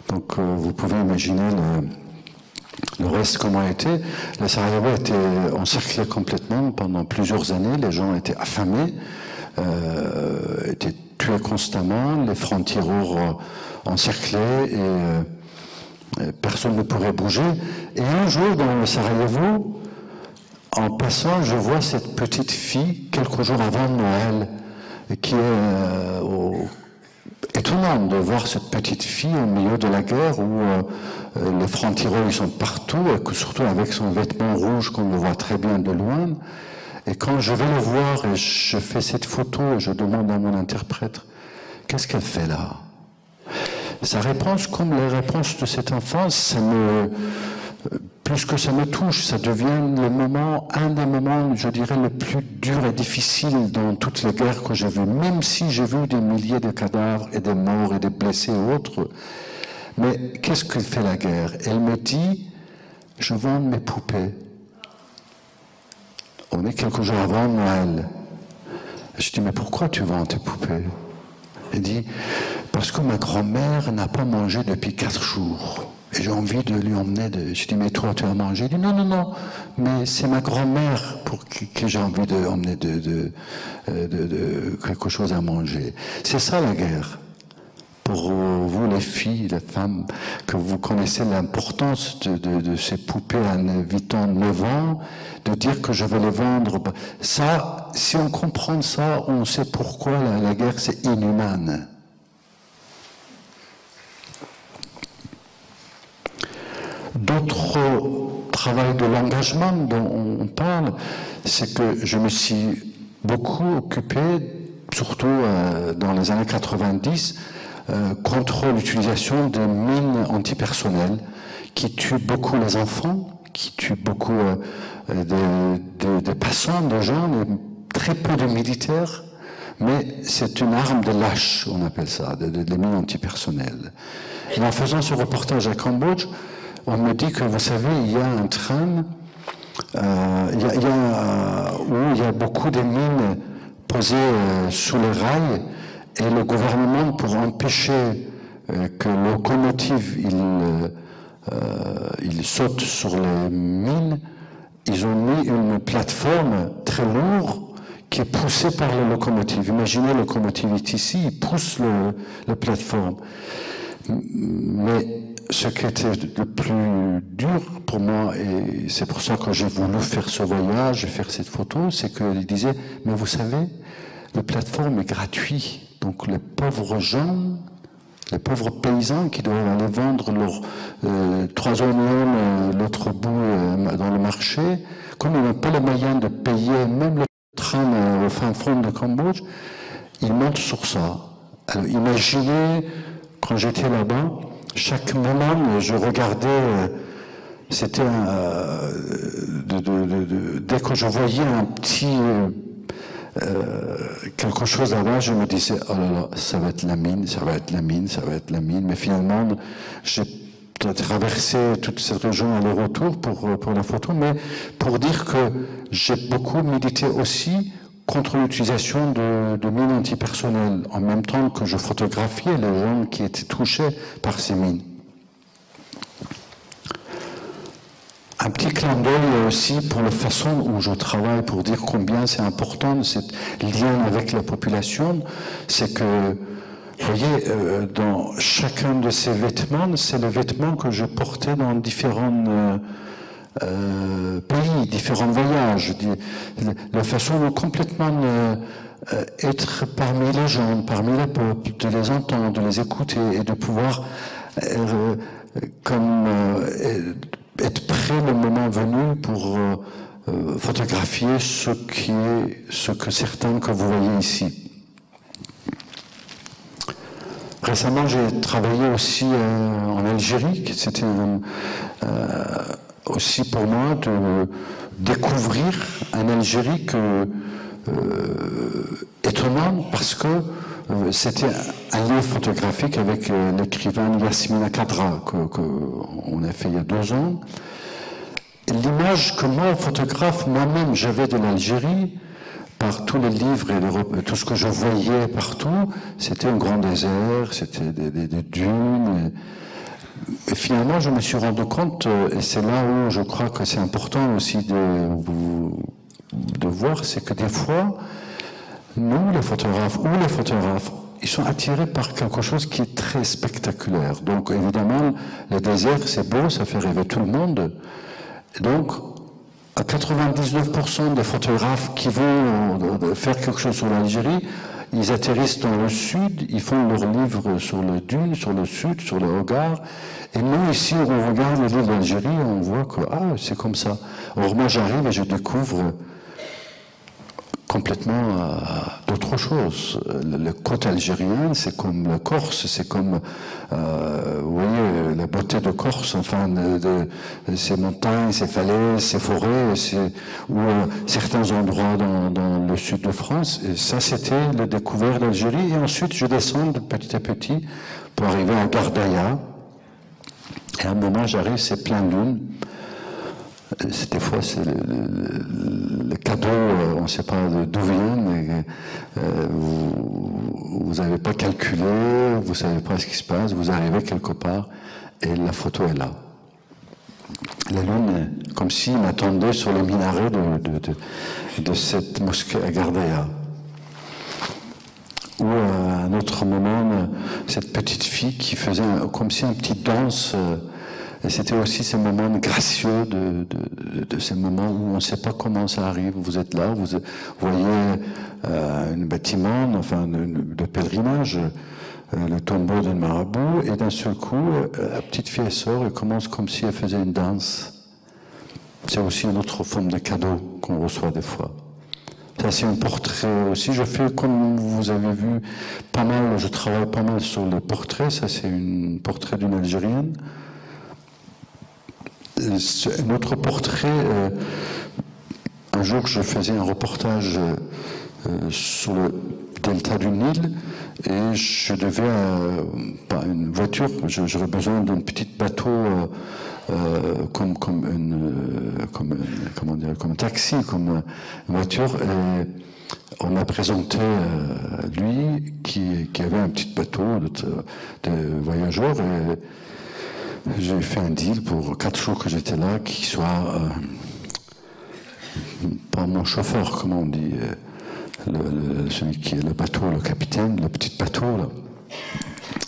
Donc, vous pouvez imaginer le reste comment était. Le Sarajevo était encerclé complètement pendant plusieurs années. Les gens étaient affamés, étaient tués constamment. Les francs-tireurs encerclés et personne ne pourrait bouger. Et un jour, dans le Sarajevo, en passant, je vois cette petite fille, quelques jours avant Noël, qui est étonnant de voir cette petite fille au milieu de la guerre où les francs-tireurs ils sont partout, et que surtout avec son vêtement rouge qu'on le voit très bien de loin. Et quand je vais le voir et je fais cette photo et je demande à mon interprète, qu'est-ce qu'elle fait là? Sa réponse, comme les réponses de cet enfant, plus que ça me touche, ça devient un des moments, je dirais, le plus dur et difficile dans toutes les guerres que j'ai vues, même si j'ai vu des milliers de cadavres et des morts et des blessés et autres. Mais qu'est-ce que fait la guerre? Elle me dit, je vends mes poupées. On est quelques jours avant Noël. Je dis, mais pourquoi tu vends tes poupées? Elle dit, parce que ma grand-mère n'a pas mangé depuis 4 jours. Et j'ai envie de lui emmener Je dis, mais toi, tu as mangé? Il dit, non, non, non, mais c'est ma grand-mère pour que j'ai envie de emmener quelque chose à manger. C'est ça la guerre. Pour vous, les filles, les femmes, que vous connaissez l'importance de ces poupées à 8 ans, 9 ans, de dire que je vais les vendre. Ça, si on comprend ça, on sait pourquoi la guerre, c'est inhumain. D'autres travail de l'engagement dont on parle, c'est que je me suis beaucoup occupé, surtout dans les années 90, contre l'utilisation de mines antipersonnelles qui tuent beaucoup les enfants, qui tuent beaucoup des passants, des gens, très peu de militaires, mais c'est une arme de lâche, on appelle ça, des mines antipersonnelles. Et en faisant ce reportage à Cambodge, on me dit que, vous savez, il y a un train où il y a beaucoup de mines posées sous les rails, et le gouvernement, pour empêcher que le locomotive il saute sur les mines, ils ont mis une plateforme très lourde qui est poussée par la locomotive. Imaginez, la locomotive est ici, il pousse la plateforme. Mais ce qui était le plus dur pour moi, et c'est pour ça que j'ai voulu faire ce voyage, faire cette photo, c'est qu'il disait, mais vous savez, la plateforme est gratuite. Donc les pauvres gens, les pauvres paysans qui doivent aller vendre leurs 3 oignons l'autre bout dans le marché, comme ils n'ont pas les moyens de payer même le train au fin fond de Cambodge, ils montent sur ça. Alors imaginez, quand j'étais là-bas, chaque moment, je regardais, c'était dès que je voyais un petit quelque chose là-bas, je me disais, oh là là, ça va être la mine, ça va être la mine, ça va être la mine. Mais finalement, j'ai traversé toute cette région aller-retour pour la photo, mais pour dire que j'ai beaucoup milité aussi contre l'utilisation de mines antipersonnelles, en même temps que je photographiais les gens qui étaient touchés par ces mines. Un petit clin d'œil aussi pour la façon où je travaille, pour dire combien c'est important ce lien avec la population, c'est que, vous voyez, dans chacun de ces vêtements, c'est le vêtement que je portais dans différents pays, différents voyages. La façon de complètement être parmi les gens, parmi le peuple, de les entendre, de les écouter et de pouvoir être prêt le moment venu pour photographier ce que certains que vous voyez ici. Récemment, j'ai travaillé aussi en Algérie. C'était aussi pour moi de découvrir en Algérie étonnant parce que c'était un livre photographique avec l'écrivain Yasmina Khadra qu'on a fait il y a 2 ans. L'image que moi, photographe, moi-même, j'avais de l'Algérie, par tous les livres et tout ce que je voyais partout, c'était un grand désert, c'était des dunes. Et finalement, je me suis rendu compte, et c'est là où je crois que c'est important aussi de voir, c'est que des fois, nous, les photographes, ils sont attirés par quelque chose qui est très spectaculaire. Donc, évidemment, le désert, c'est beau, ça fait rêver tout le monde. Et donc, à 99% des photographes qui vont faire quelque chose sur l'Algérie, ils atterrissent dans le sud, ils font leurs livres sur le dune, sur le sud, sur le Hogar. Et nous, ici, on regarde les livres d'Algérie et on voit que, ah, c'est comme ça. Or, moi, j'arrive et je découvre complètement d'autres choses. Le côte algérien, c'est comme la Corse, c'est comme, vous voyez, la beauté de Corse, enfin, ces montagnes, ces falaises, ces forêts, ou certains endroits dans le sud de France. Et ça, c'était la découverte d'Algérie. Et ensuite, je descends petit à petit pour arriver à Gardaïa. Et à un moment, j'arrive, c'est pleine lune. Des fois, c'est le cadeau, on ne sait pas d'où vient, mais vous n'avez pas calculé, vous ne savez pas ce qui se passe, vous arrivez quelque part et la photo est là. La lune, comme s'il m'attendait sur le minaret de cette mosquée à Gardaïa. Ou à un autre moment, cette petite fille qui faisait comme si une petite danse. Et c'était aussi ces moments gracieux de ces moments où on ne sait pas comment ça arrive. Vous êtes là, vous voyez un bâtiment, enfin, de pèlerinage, le tombeau d'un marabout, et d'un seul coup, la petite fille sort et commence comme si elle faisait une danse. C'est aussi une autre forme de cadeau qu'on reçoit des fois. Ça, c'est un portrait aussi. Je fais, comme vous avez vu, pas mal, je travaille pas mal sur les portraits. Ça, c'est un portrait d'une Algérienne. Un autre portrait, un jour je faisais un reportage sur le delta du Nil et je devais, pas une voiture, j'aurais besoin d'un petit bateau comme un taxi, comme une voiture. Et on m'a présenté lui qui avait un petit bateau de voyageurs. Et j'ai fait un deal pour 4 jours que j'étais là, qu'il soit pas mon chauffeur, comme on dit, celui qui est le bateau, le capitaine, le petit bateau. Là.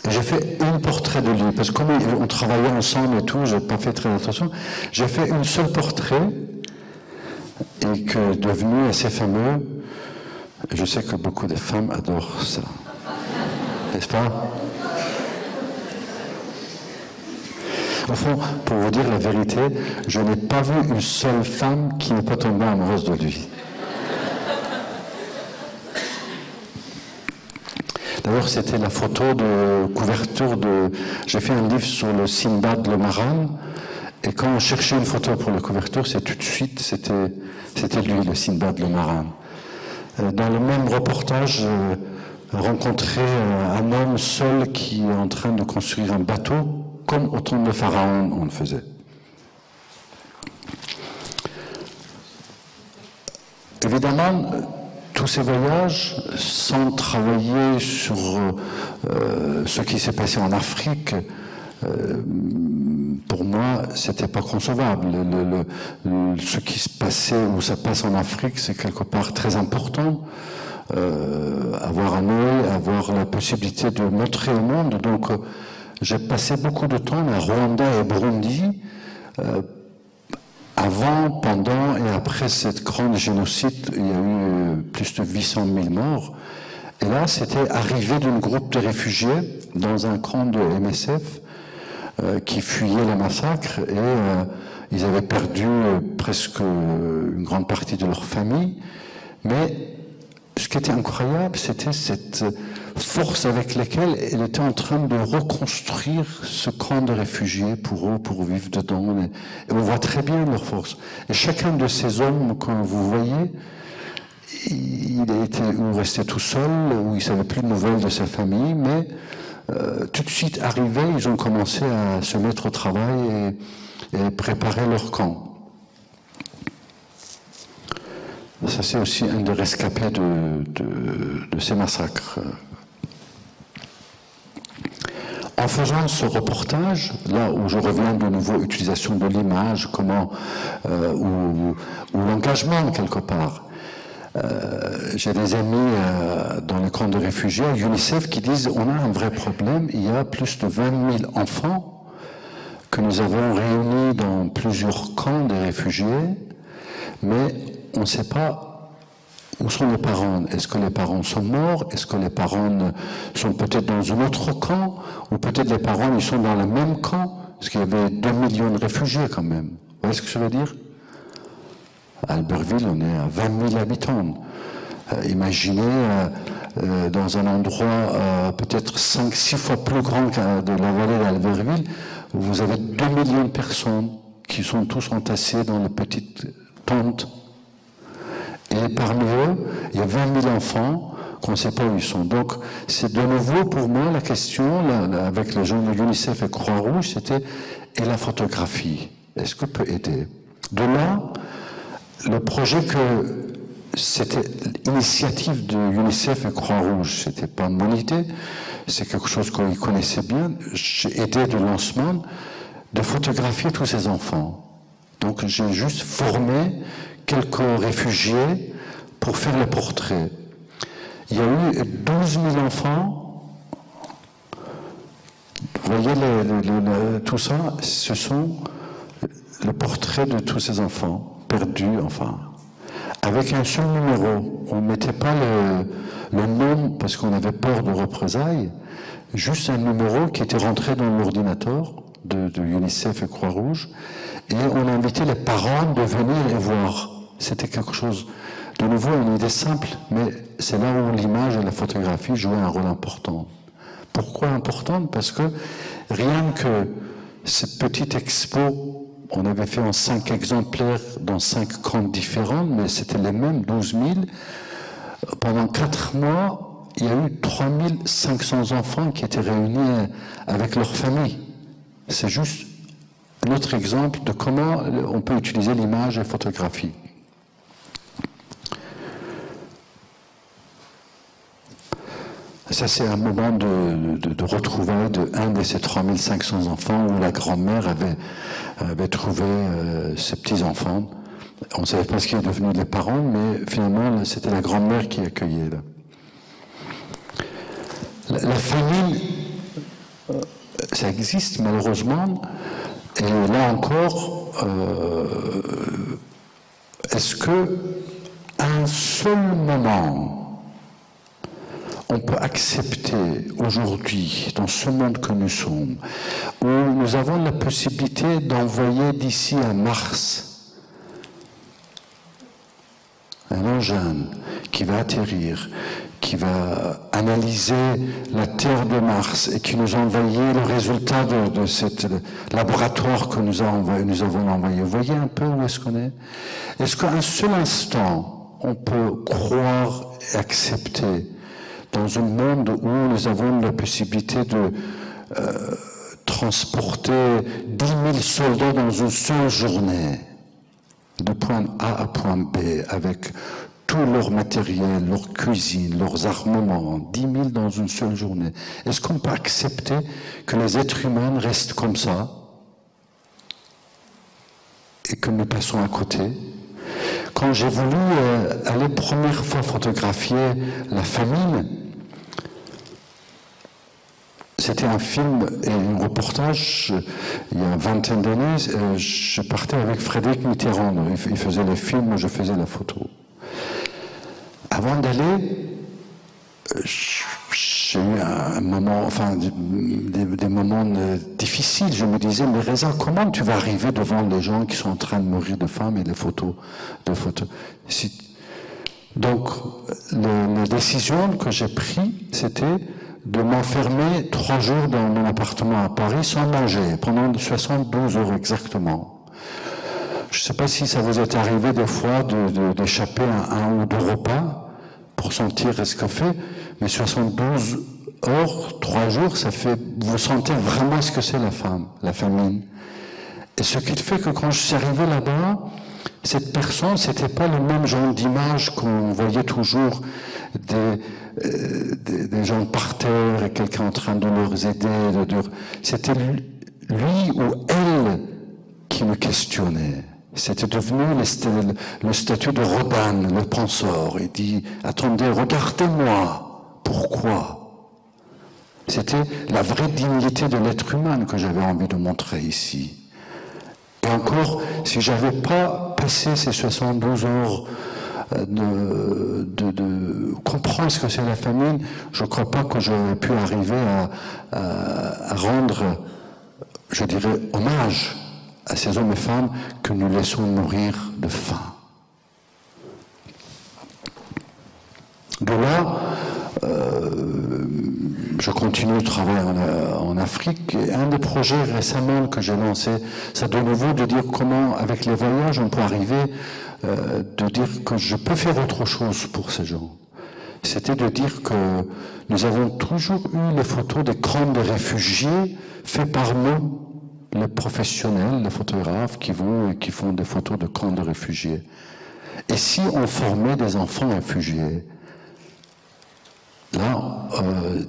J'ai fait un portrait de lui, parce que comme on travaillait ensemble et tout, je n'ai pas fait très attention. J'ai fait un seul portrait, et qui est devenu assez fameux. Je sais que beaucoup de femmes adorent ça. N'est-ce pas ? Au fond, pour vous dire la vérité, je n'ai pas vu une seule femme qui n'est pas tombée amoureuse de lui. D'ailleurs, c'était la photo de couverture de... J'ai fait un livre sur le Sinbad le marin, et quand on cherchait une photo pour la couverture, c'est tout de suite, c'était lui, le Sinbad le marin. Dans le même reportage, rencontré un homme seul qui est en train de construire un bateau, comme au temps de Pharaon, on le faisait. Évidemment, tous ces voyages, sans travailler sur ce qui s'est passé en Afrique, pour moi, c'était pas concevable. Ce qui se passait ou ça passe en Afrique, c'est quelque part très important. Avoir un œil, avoir la possibilité de montrer au monde. Donc, j'ai passé beaucoup de temps à Rwanda et Burundi, avant, pendant et après cette grande génocide. Il y a eu plus de 800 000 morts. Et là, c'était arrivé d'un groupe de réfugiés dans un camp de MSF qui fuyait le massacre. Et Ils avaient perdu presque une grande partie de leur famille. Mais ce qui était incroyable, c'était cette force avec laquelle elle était en train de reconstruire ce camp de réfugiés pour eux, pour vivre dedans. Et on voit très bien leur force. Et chacun de ces hommes que vous voyez, il était ou resté tout seul, ou il ne savait plus de nouvelles de sa famille, mais tout de suite arrivés, ils ont commencé à se mettre au travail et préparer leur camp. Ça, c'est aussi un des rescapés de ces massacres. En faisant ce reportage, là où je reviens de nouveau, utilisation de l'image, ou l'engagement quelque part, j'ai des amis dans les camps de réfugiés, à UNICEF, qui disent on a un vrai problème, il y a plus de 20 000 enfants que nous avons réunis dans plusieurs camps de réfugiés, mais on ne sait pas où sont les parents. Est-ce que les parents sont morts? Est-ce que les parents sont peut-être dans un autre camp? Ou peut-être les parents ils sont dans le même camp? Parce qu'il y avait 2 millions de réfugiés quand même. Vous voyez ce que je veux dire? À Albertville, on est à 20 000 habitants. Imaginez dans un endroit peut-être 5-6 fois plus grand que de la vallée d'Albertville, où vous avez 2 millions de personnes qui sont tous entassées dans les petites tentes. Et parmi eux, il y a 20 000 enfants qu'on ne sait pas où ils sont. Donc, c'est de nouveau pour moi la question, avec les gens de l'UNICEF et Croix-Rouge, c'était et la photographie, est-ce que peut aider? De là, le projet que c'était l'initiative de l'UNICEF et Croix-Rouge, c'était pas mon idée, c'est quelque chose qu'ils connaissaient bien. J'ai aidé du lancement de photographier tous ces enfants. Donc, j'ai juste formé quelques réfugiés pour faire les portraits. Il y a eu 12 000 enfants. Vous voyez tout ça, ce sont le portrait de tous ces enfants, perdus, enfin. Avec un seul numéro. On ne mettait pas le nom parce qu'on avait peur de représailles, juste un numéro qui était rentré dans l'ordinateur de UNICEF et Croix-Rouge, et on invitait les parents de venir et voir. C'était quelque chose, de nouveau, une idée simple, mais c'est là où l'image et la photographie jouaient un rôle important. Pourquoi important? Parce que rien que cette petite expo, on avait fait en 5 exemplaires dans 5 camps différents, mais c'était les mêmes, 12 000. Pendant 4 mois, il y a eu 3 500 enfants qui étaient réunis avec leur famille. C'est juste un autre exemple de comment on peut utiliser l'image et la photographie. Ça, c'est un moment de retrouvailles d'un de ces 3500 enfants où la grand-mère avait trouvé ses petits-enfants. On ne savait pas ce qui est devenu des parents, mais finalement, c'était la grand-mère qui accueillait. La famille, ça existe malheureusement, et là encore, est-ce que un seul moment on peut accepter aujourd'hui, dans ce monde que nous sommes, où nous avons la possibilité d'envoyer d'ici à Mars un engin qui va atterrir, qui va analyser la Terre de Mars et qui nous a envoyé le résultat de ce laboratoire que nous avons envoyé. Vous voyez un peu où est-ce qu'on est? Est-ce qu'un seul instant, on peut croire et accepter dans un monde où nous avons la possibilité de transporter 10 000 soldats dans une seule journée, de point A à point B, avec tout leur matériel, leur cuisine, leurs armements, 10 000 dans une seule journée. Est-ce qu'on peut accepter que les êtres humains restent comme ça et que nous passons à côté? Quand j'ai voulu aller première fois photographier la famine, c'était un film et un reportage, il y a une vingtaine d'années, je partais avec Frédéric Mitterrand, il faisait les films, moi je faisais la photo. Avant d'aller, j'ai eu un moment, enfin des moments difficiles. Je me disais, mais Reza, comment tu vas arriver devant les gens qui sont en train de mourir de faim et les photos de photos. Donc la décision que j'ai prise, c'était de m'enfermer 3 jours dans mon appartement à Paris sans manger, pendant 72 heures exactement. Je ne sais pas si ça vous est arrivé des fois d'échapper à 1 ou 2 repas pour sentir ce que fait, mais 72 heures, 3 jours, ça fait, vous sentez vraiment ce que c'est la famine. Et ce qui fait que quand je suis arrivé là-bas, cette personne, c'était pas le même genre d'image qu'on voyait toujours des gens par terre et quelqu'un en train de leur aider. C'était lui ou elle qui me questionnait. C'était devenu le statut de Rodin, le penseur. Il dit, attendez, regardez-moi. Pourquoi? C'était la vraie dignité de l'être humain que j'avais envie de montrer ici. Et encore, si je n'avais pas passé ces 72 heures de comprendre ce que c'est la famine, je ne crois pas que j'aurais pu arriver à rendre, je dirais, hommage à ces hommes et femmes que nous laissons mourir de faim. De là, je continue de travailler en Afrique. Et un des projets récemment que j'ai lancé, c'est de nouveau de dire comment, avec les voyages, on peut arriver de dire que je peux faire autre chose pour ces gens. C'était de dire que nous avons toujours eu les photos des camps de réfugiés faits par nous, les professionnels, les photographes qui vont et qui font des photos de camps de réfugiés. Et si on formait des enfants réfugiés, là,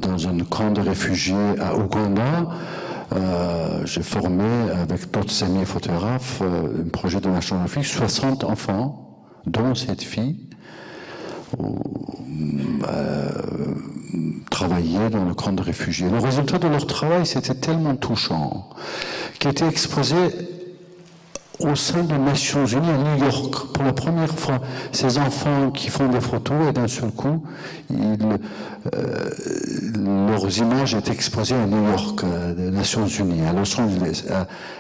dans un camp de réfugiés à Ouganda, j'ai formé avec d'autres amis photographes un projet de Nations Unies, 60 enfants, dont cette fille, travaillaient dans le camp de réfugiés. Le résultat de leur travail, c'était tellement touchant, qui était exposé au sein des Nations Unies à New York. Pour la première fois, ces enfants qui font des photos, et d'un seul coup, leurs images étaient exposées à New York, des Nations Unies, à Los Angeles,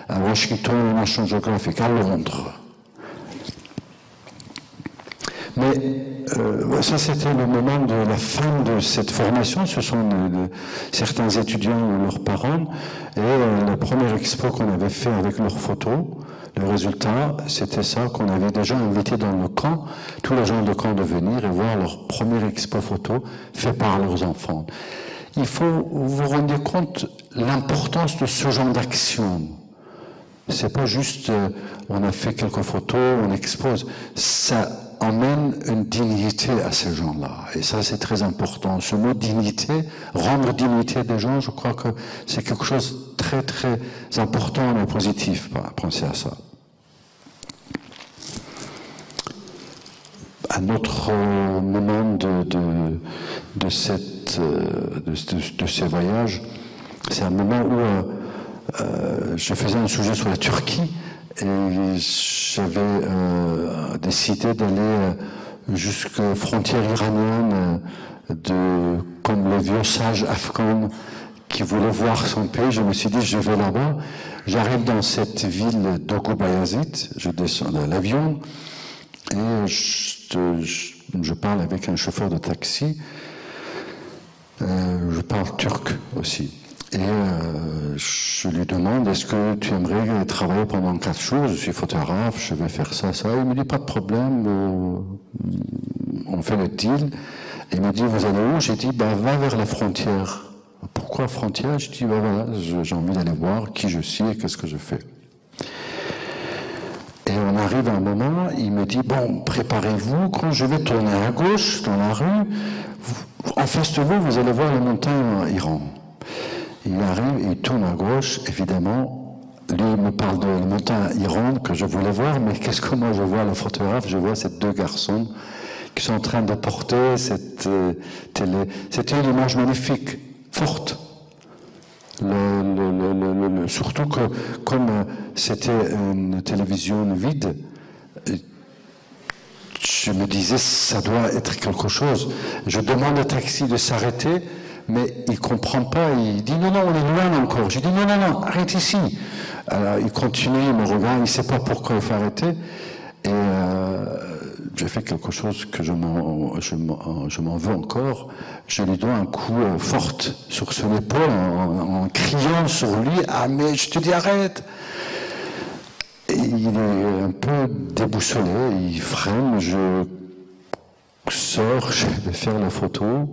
à Washington, à National Geographic, à Londres. Mais ça, c'était le moment de la fin de cette formation. Ce sont certains étudiants ou leurs parents. Et la première expo qu'on avait fait avec leurs photos, le résultat, c'était ça, qu'on avait déjà invité dans le camp, tous les gens de camp de venir et voir leur première expo photo faite par leurs enfants. Il faut vous rendre compte l'importance de ce genre d'action. C'est pas juste on a fait quelques photos, on expose. Ça emmène une dignité à ces gens-là. Et ça, c'est très important. Ce mot dignité, rendre dignité des gens, je crois que c'est quelque chose de très, très important et positif. Pensez à ça. Un autre moment de ces voyages, c'est un moment où je faisais un sujet sur la Turquie et j'avais décidé d'aller jusqu'aux frontières iraniennes, comme les vieux sages afghans qui voulaient voir son pays. Je me suis dit, je vais là-bas. J'arrive dans cette ville d'Ogu Bayazit, je descends de l'avion et je parle avec un chauffeur de taxi. Je parle turc aussi. Et je lui demande, est-ce que tu aimerais travailler pendant 4 jours? Je suis photographe, je vais faire ça, ça. Il me dit, pas de problème, on fait le deal. Et il me dit, vous allez où? J'ai dit, va vers la frontière. Pourquoi frontière? Je dis, voilà, j'ai envie d'aller voir qui je suis et qu'est-ce que je fais. Et on arrive à un moment, il me dit, bon, préparez-vous, quand je vais tourner à gauche dans la rue, en face de vous, vous allez voir la montagne Iran. Il arrive, il tourne à gauche, évidemment. Lui, il me parle de la montagne Iran que je voulais voir, mais qu'est-ce que moi je vois, le photographe? Je vois ces 2 garçons qui sont en train de porter cette télé. C'était une image magnifique, forte. Surtout que, comme c'était une télévision vide, je me disais, ça doit être quelque chose. Je demande au taxi de s'arrêter, mais il ne comprend pas. Il dit, non, non, on est loin encore. Je dis, non, non, non, arrête ici. Alors, il continue, il me regarde, il ne sait pas pourquoi il faut arrêter. Et j'ai fait quelque chose que je m'en veux encore. Je lui donne un coup fort sur son épaule en criant sur lui, « Ah, mais je te dis, arrête !» Il est un peu déboussolé, il freine, je sors, je vais faire la photo,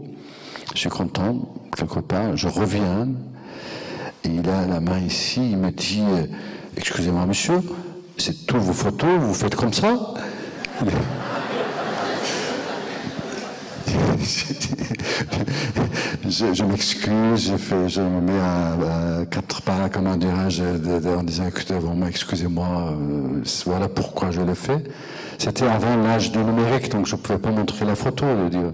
je suis content, quelque part, je reviens, et il a la main ici, il me dit « Excusez-moi monsieur, c'est toutes vos photos, vous faites comme ça ?» Je m'excuse, je me mets à 4 pas, comment dirais-je, en disant écoutez, vraiment, excusez-moi, voilà pourquoi je le fais. C'était avant l'âge du numérique, donc je ne pouvais pas montrer la photo de Dieu.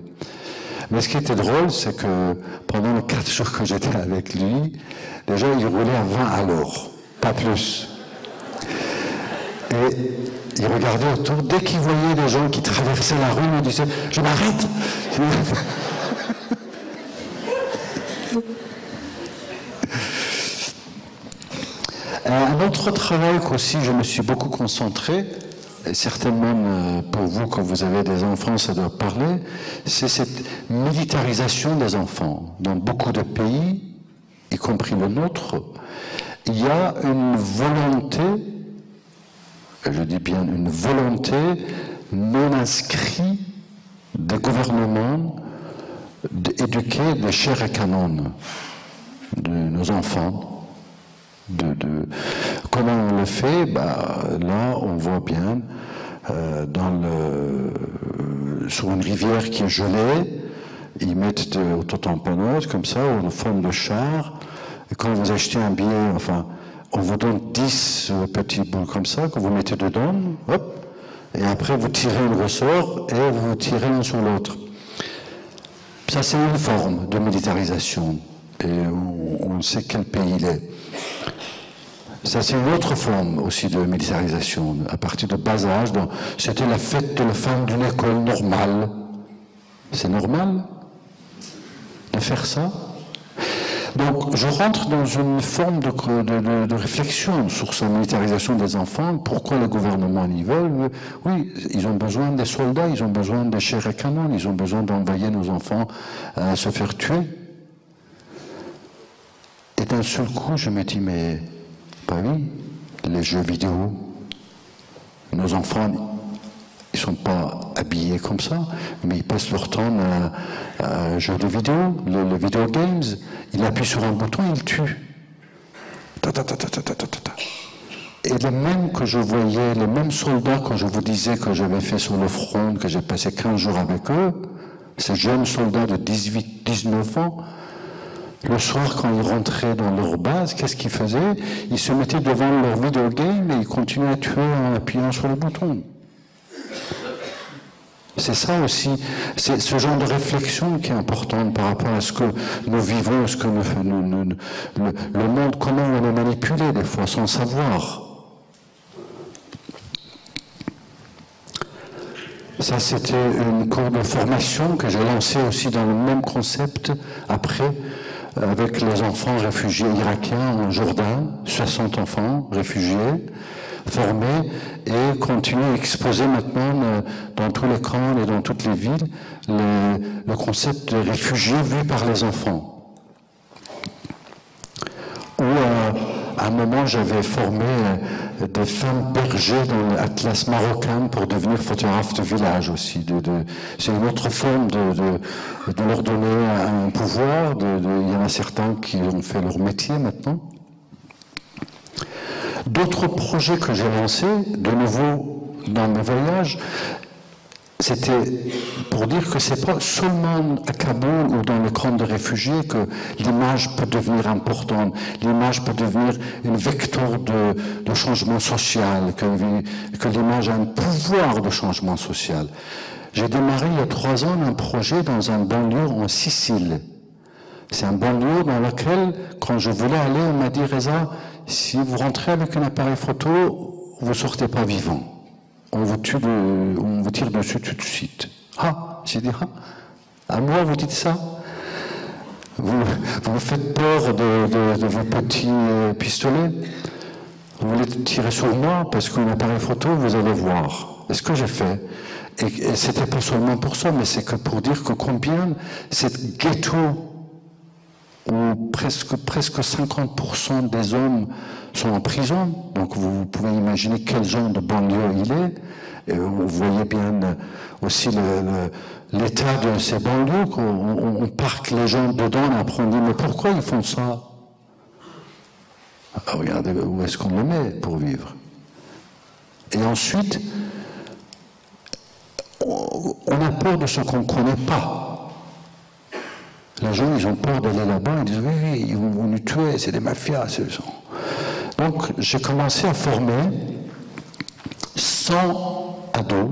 Mais ce qui était drôle, c'est que pendant les 4 jours que j'étais avec lui, déjà il roulait à 20 à l'heure, pas plus. Et il regardait autour, dès qu'il voyait des gens qui traversaient la rue, il me disait « Je m'arrête !» Un autre travail qu'aussi je me suis beaucoup concentré, et certainement pour vous quand vous avez des enfants ça doit parler, c'est cette militarisation des enfants. Dans beaucoup de pays, y compris le nôtre, il y a une volonté, je dis bien une volonté non inscrite des gouvernements d'éduquer de chair et canon de nos enfants. Comment on le fait? Là, on voit bien sur une rivière qui est gelée, ils mettent des autotamponneuses comme ça, en forme de char. Et quand vous achetez un billet, enfin, on vous donne 10 petits bouts comme ça, que vous mettez dedans, hop, et après vous tirez le ressort et vous tirez l'un sur l'autre. Ça, c'est une forme de militarisation. Et on sait quel pays il est. Ça, c'est une autre forme aussi de militarisation. À partir de bas âge, c'était la fête de la fin d'une école normale. C'est normal de faire ça? Donc, je rentre dans une forme de réflexion sur cette militarisation des enfants. Pourquoi les gouvernements y veulent? Oui, ils ont besoin des soldats, ils ont besoin des chairs et canons, ils ont besoin d'envoyer nos enfants à se faire tuer. Et d'un seul coup, je me dis, mais oui, les jeux vidéo, nos enfants, ils ne sont pas habillés comme ça, mais ils passent leur temps à jouer de vidéo, le video games. Il appuie sur un bouton, il tue. Et les mêmes que je voyais, les mêmes soldats, quand je vous disais que j'avais fait sur le front, que j'ai passé 15 jours avec eux, ces jeunes soldats de 18, 19 ans, le soir, quand ils rentraient dans leur base, qu'est-ce qu'ils faisaient? Ils se mettaient devant leur video game et ils continuaient à tuer en appuyant sur le bouton. C'est ça aussi, c'est ce genre de réflexion qui est importante par rapport à ce que nous vivons, ce que le monde, comment on est manipulé des fois sans savoir. Ça, c'était une cours de formation que j'ai lancée aussi dans le même concept après, avec les enfants réfugiés irakiens en Jourdain, 60 enfants réfugiés, formés, et continuer à exposer maintenant dans tous les camps et dans toutes les villes le concept de réfugiés vu par les enfants. Où à un moment j'avais formé des femmes bergers dans l'Atlas marocain pour devenir photographes de village aussi. C'est une autre forme de leur donner un pouvoir. Il y en a certains qui ont fait leur métier maintenant. D'autres projets que j'ai lancés, de nouveau dans mes voyages, c'était pour dire que c'est pas seulement à Kaboul ou dans les camps de réfugiés que l'image peut devenir importante. L'image peut devenir un vecteur de changement social, que l'image a un pouvoir de changement social. J'ai démarré il y a 3 ans un projet dans un banlieue en Sicile. C'est un banlieue dans lequel, quand je voulais aller, on m'a dit « Reza, si vous rentrez avec un appareil photo, vous ne sortez pas vivant. on vous tire dessus tout de suite. Ah, j'ai dit, ah, à moi vous dites ça? Vous faites peur de vos petits pistolets? Vous voulez tirer sur moi parce qu'un appareil photo, vous allez voir. Et ce que j'ai fait, et c'était pas seulement pour ça, mais c'est que pour dire que combien cette ghetto où presque 50% des hommes sont en prison, donc vous pouvez imaginer quel genre de banlieue il est, et vous voyez bien aussi l'état de ces banlieues, on parque les gens dedans, et après on dit mais pourquoi ils font ça? Ah, regardez où est-ce qu'on le met pour vivre. Et ensuite, on a peur de ce qu'on ne connaît pas. Les gens, ils ont peur d'aller là-bas, ils disent oui, ils vont nous tuer, c'est des mafias, ces gens. Donc, j'ai commencé à former 100 ados,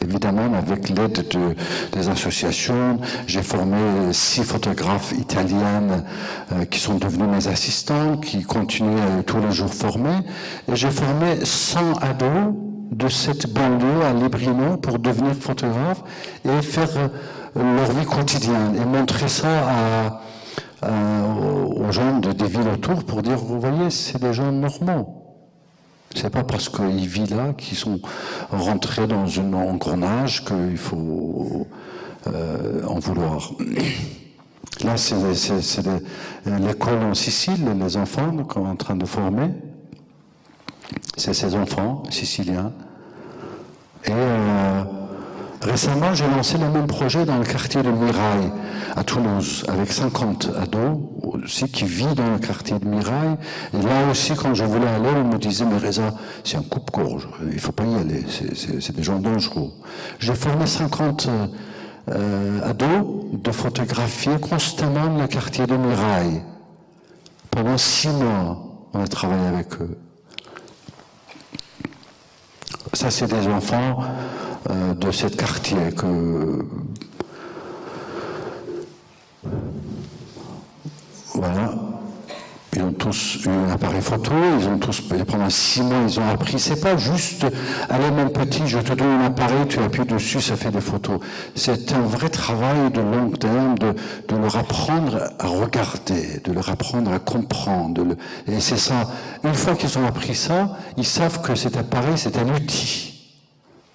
évidemment avec l'aide des associations. J'ai formé 6 photographes italiennes qui sont devenus mes assistants, qui continuent à tous les jours former. Et j'ai formé 100 ados de cette banlieue à Librino pour devenir photographe et faire leur vie quotidienne et montrer ça aux gens des villes autour pour dire, vous voyez, c'est des gens normaux. C'est pas parce qu'ils vivent là qu'ils sont rentrés dans un engrenage qu'il faut en vouloir. Là, c'est l'école en Sicile, les enfants qu'on est en train de former. C'est ces enfants siciliens. Et récemment, j'ai lancé le même projet dans le quartier de Mirail, à Toulouse, avec 50 ados aussi qui vivent dans le quartier de Mirail. Et là aussi, quand je voulais aller, on me disait, mais Reza, c'est un coupe-gorge, il ne faut pas y aller, c'est des gens dangereux. J'ai formé 50 ados de photographier constamment le quartier de Mirail. Pendant 6 mois, on a travaillé avec eux. Ça, c'est des enfants de ce quartier que... Voilà. Ils ont tous eu un appareil photo, ils ont tous, pendant 6 mois, ils ont appris. C'est pas juste, allez mon petit, je te donne un appareil, tu appuies dessus, ça fait des photos. C'est un vrai travail de long terme, de leur apprendre à regarder, de leur apprendre à comprendre. Et c'est ça. Une fois qu'ils ont appris ça, ils savent que cet appareil, c'est un outil.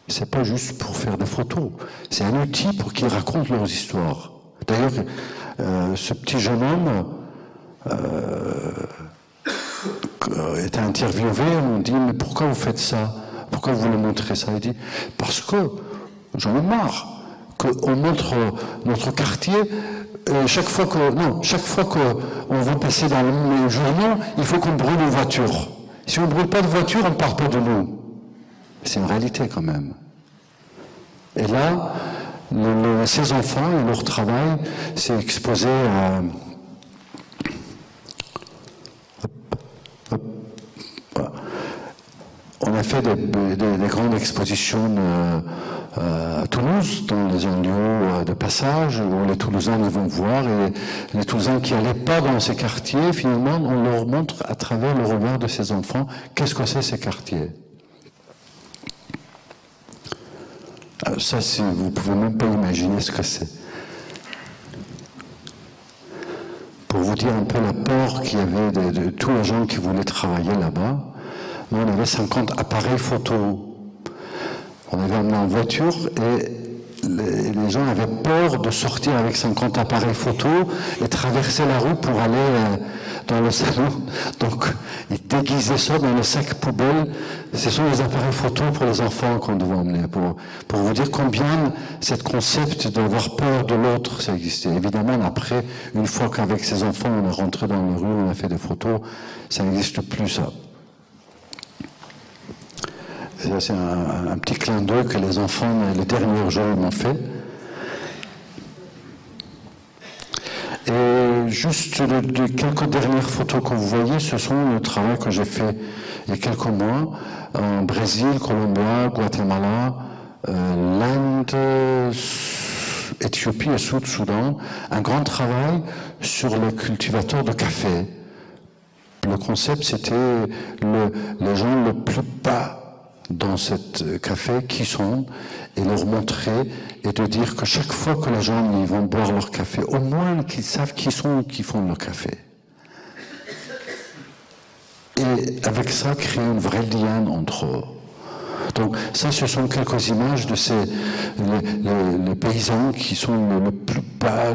C'est pas juste pour faire des photos. C'est un outil pour qu'ils racontent leurs histoires. D'ailleurs, ce petit jeune homme était interviewé, on dit mais pourquoi vous faites ça? Pourquoi vous voulez montrer ça? Il dit parce que j'en ai marre qu'on montre notre quartier chaque fois qu'on veut passer dans les journaux, il faut qu'on brûle une voiture. Si on ne brûle pas de voiture, on ne parle pas de nous. C'est une réalité quand même. Et là, ces enfants et leur travail s'est exposé à on a fait des grandes expositions à Toulouse, dans les lieux de passage, où les Toulousains ils vont voir, et les Toulousains qui n'allaient pas dans ces quartiers, finalement, on leur montre à travers le regard de ces enfants, qu'est-ce que c'est ces quartiers. Alors ça, vous ne pouvez même pas imaginer ce que c'est. Pour vous dire un peu la peur qu'il y avait de tous les gens qui voulaient travailler là-bas, nous, on avait 50 appareils photo. On avait amené en voiture et les gens avaient peur de sortir avec 50 appareils photo et traverser la rue pour aller dans le salon. Donc, ils déguisaient ça dans le sac poubelle. Ce sont les appareils photo pour les enfants qu'on devait emmener. Pour vous dire combien ce concept d'avoir peur de l'autre, ça existait. Évidemment, après, une fois qu'avec ces enfants, on est rentré dans les rues, on a fait des photos, ça n'existe plus, ça. C'est un petit clin d'œil que les enfants, les derniers jours, m'ont fait. Et juste quelques dernières photos que vous voyez, ce sont le travail que j'ai fait il y a quelques mois en Brésil, Colombie, Guatemala, l'Inde, Éthiopie et Sud-Soudan. Un grand travail sur les cultivateurs de café. Le concept, c'était les gens le plus bas dans ce café qui sont, et leur montrer, et de dire que chaque fois que les gens ils vont boire leur café, au moins qu'ils savent qui sont qui font le café. Et avec ça, créer un vrai lien entre eux. Donc ça, ce sont quelques images de les paysans qui sont le plus bas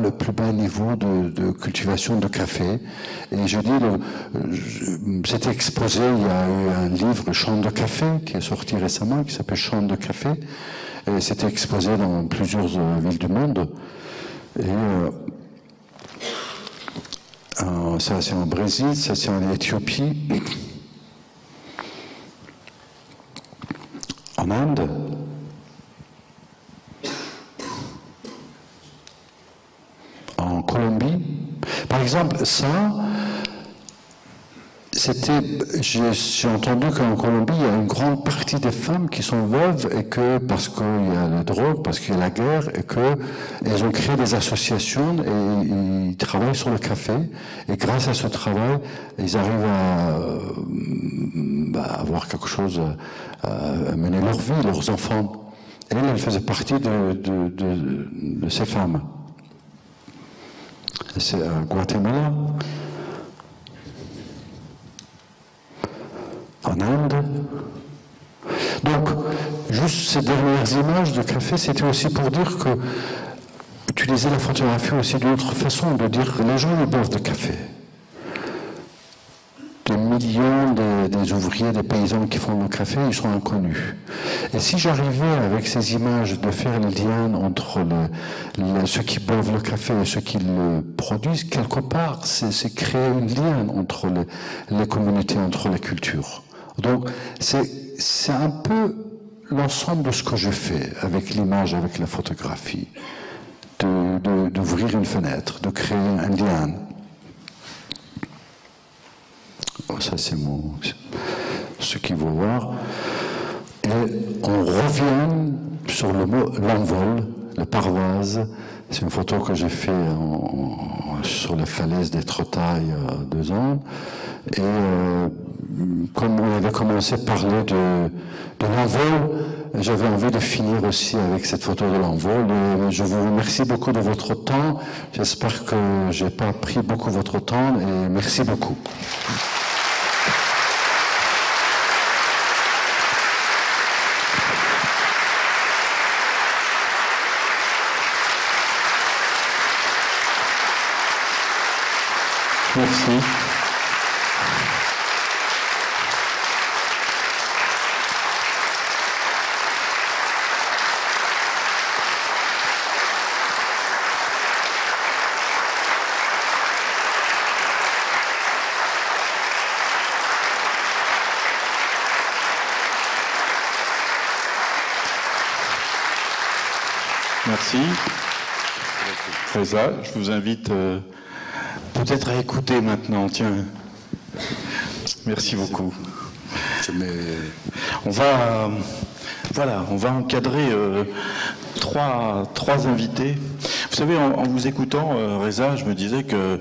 niveau de cultivation de café. Et je dis, c'était exposé, il y a eu un livre, Chant de café, qui est sorti récemment, qui s'appelle Chant de café. Et c'était exposé dans plusieurs villes du monde. Et ça, c'est en Brésil, ça, c'est en Éthiopie. En Inde, en Colombie. Par exemple, ça, c'était, j'ai entendu qu'en Colombie, il y a une grande partie des femmes qui sont veuves et que, parce qu'il y a la drogue, parce qu'il y a la guerre, et qu'elles ont créé des associations et ils travaillent sur le café. Et grâce à ce travail, ils arrivent à avoir quelque chose, à mener leur vie, leurs enfants. Et elle faisait partie de ces femmes. C'est à Guatemala, en Inde. Donc, juste ces dernières images de café, c'était aussi pour dire que utiliser la photographie aussi d'une autre façon, de dire que les gens ils boivent du café. Des millions des ouvriers, des paysans qui font le café, ils sont inconnus. Et si j'arrivais avec ces images de faire le lien entre ceux qui boivent le café et ceux qui le produisent, quelque part, c'est créer un lien entre les communautés, entre les cultures. Donc, c'est un peu l'ensemble de ce que je fais avec l'image, avec la photographie. D'ouvrir une fenêtre, de créer un lien. Oh, ça, c'est ce qu'il faut voir. Et on revient sur le mot l'envol, le parvase. C'est une photo que j'ai faite sur la falaise des Trotailles il y a 2 ans. Et comme on avait commencé à parler de l'envol, j'avais envie de finir aussi avec cette photo de l'envol. Je vous remercie beaucoup de votre temps. J'espère que je n'ai pas pris beaucoup votre temps et merci beaucoup. Merci. Merci. Reza, je vous invite peut-être à écouter maintenant, tiens. Merci beaucoup. On va encadrer trois invités. Vous savez, en vous écoutant, Reza, je me disais que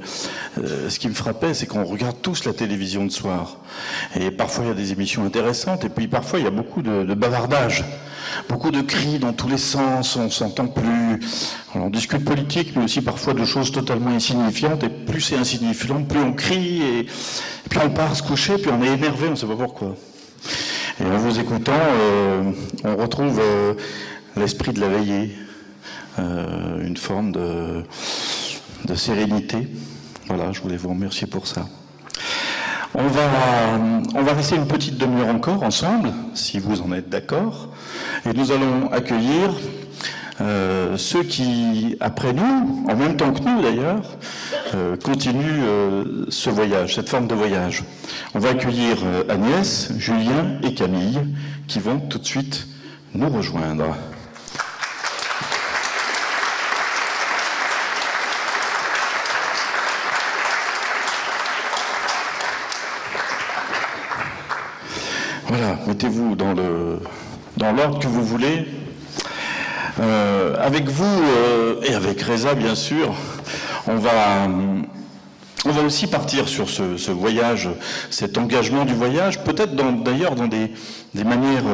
ce qui me frappait, c'est qu'on regarde tous la télévision le soir. Et parfois, il y a des émissions intéressantes, et puis parfois, il y a beaucoup de bavardage. Beaucoup de cris dans tous les sens, on s'entend plus. On discute politique, mais aussi parfois de choses totalement insignifiantes. Et plus c'est insignifiant, plus on crie. Et puis on part se coucher, puis on est énervé, on ne sait pas pourquoi. Et en vous écoutant, on retrouve l'esprit de la veillée, une forme de sérénité. Voilà, je voulais vous remercier pour ça. On va rester une petite demi-heure encore ensemble, si vous en êtes d'accord. Et nous allons accueillir ceux qui, après nous, en même temps que nous d'ailleurs, continuent ce voyage, cette forme de voyage. On va accueillir Agnès, Julien et Camille, qui vont tout de suite nous rejoindre. Voilà, mettez-vous dans l'ordre que vous voulez. Avec vous et avec Reza, bien sûr, on va On va aussi partir sur ce voyage, cet engagement du voyage, peut-être d'ailleurs dans des manières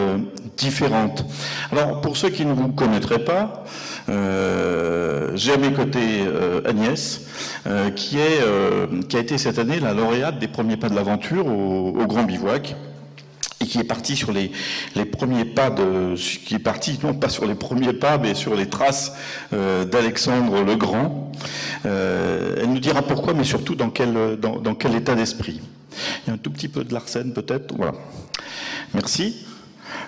différentes. Alors, pour ceux qui ne vous connaîtraient pas, j'ai à mes côtés Agnès, qui a été cette année la lauréate des premiers pas de l'aventure au Grand Bivouac, et qui est partie sur les premiers pas qui est partie non pas sur les premiers pas, mais sur les traces d'Alexandre le Grand. Elle nous dira pourquoi, mais surtout dans quel état d'esprit. Il y a un tout petit peu de Larsen peut-être. Voilà. Merci.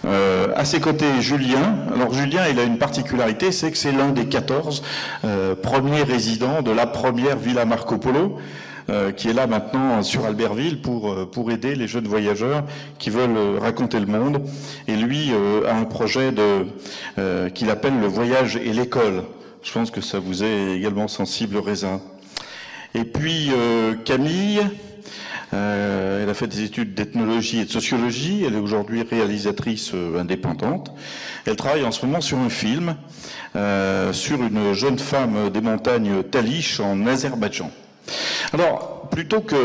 À ses côtés, Julien. Alors Julien, il a une particularité, c'est que c'est l'un des 14 premiers résidents de la première Villa Marco Polo, qui est là maintenant sur Albertville pour aider les jeunes voyageurs qui veulent raconter le monde. Et lui a un projet qu'il appelle le voyage et l'école. Je pense que ça vous est également sensible, Reza. Et puis Camille, elle a fait des études d'ethnologie et de sociologie. Elle est aujourd'hui réalisatrice indépendante. Elle travaille en ce moment sur un film sur une jeune femme des montagnes Talysh en Azerbaïdjan. Alors, plutôt que...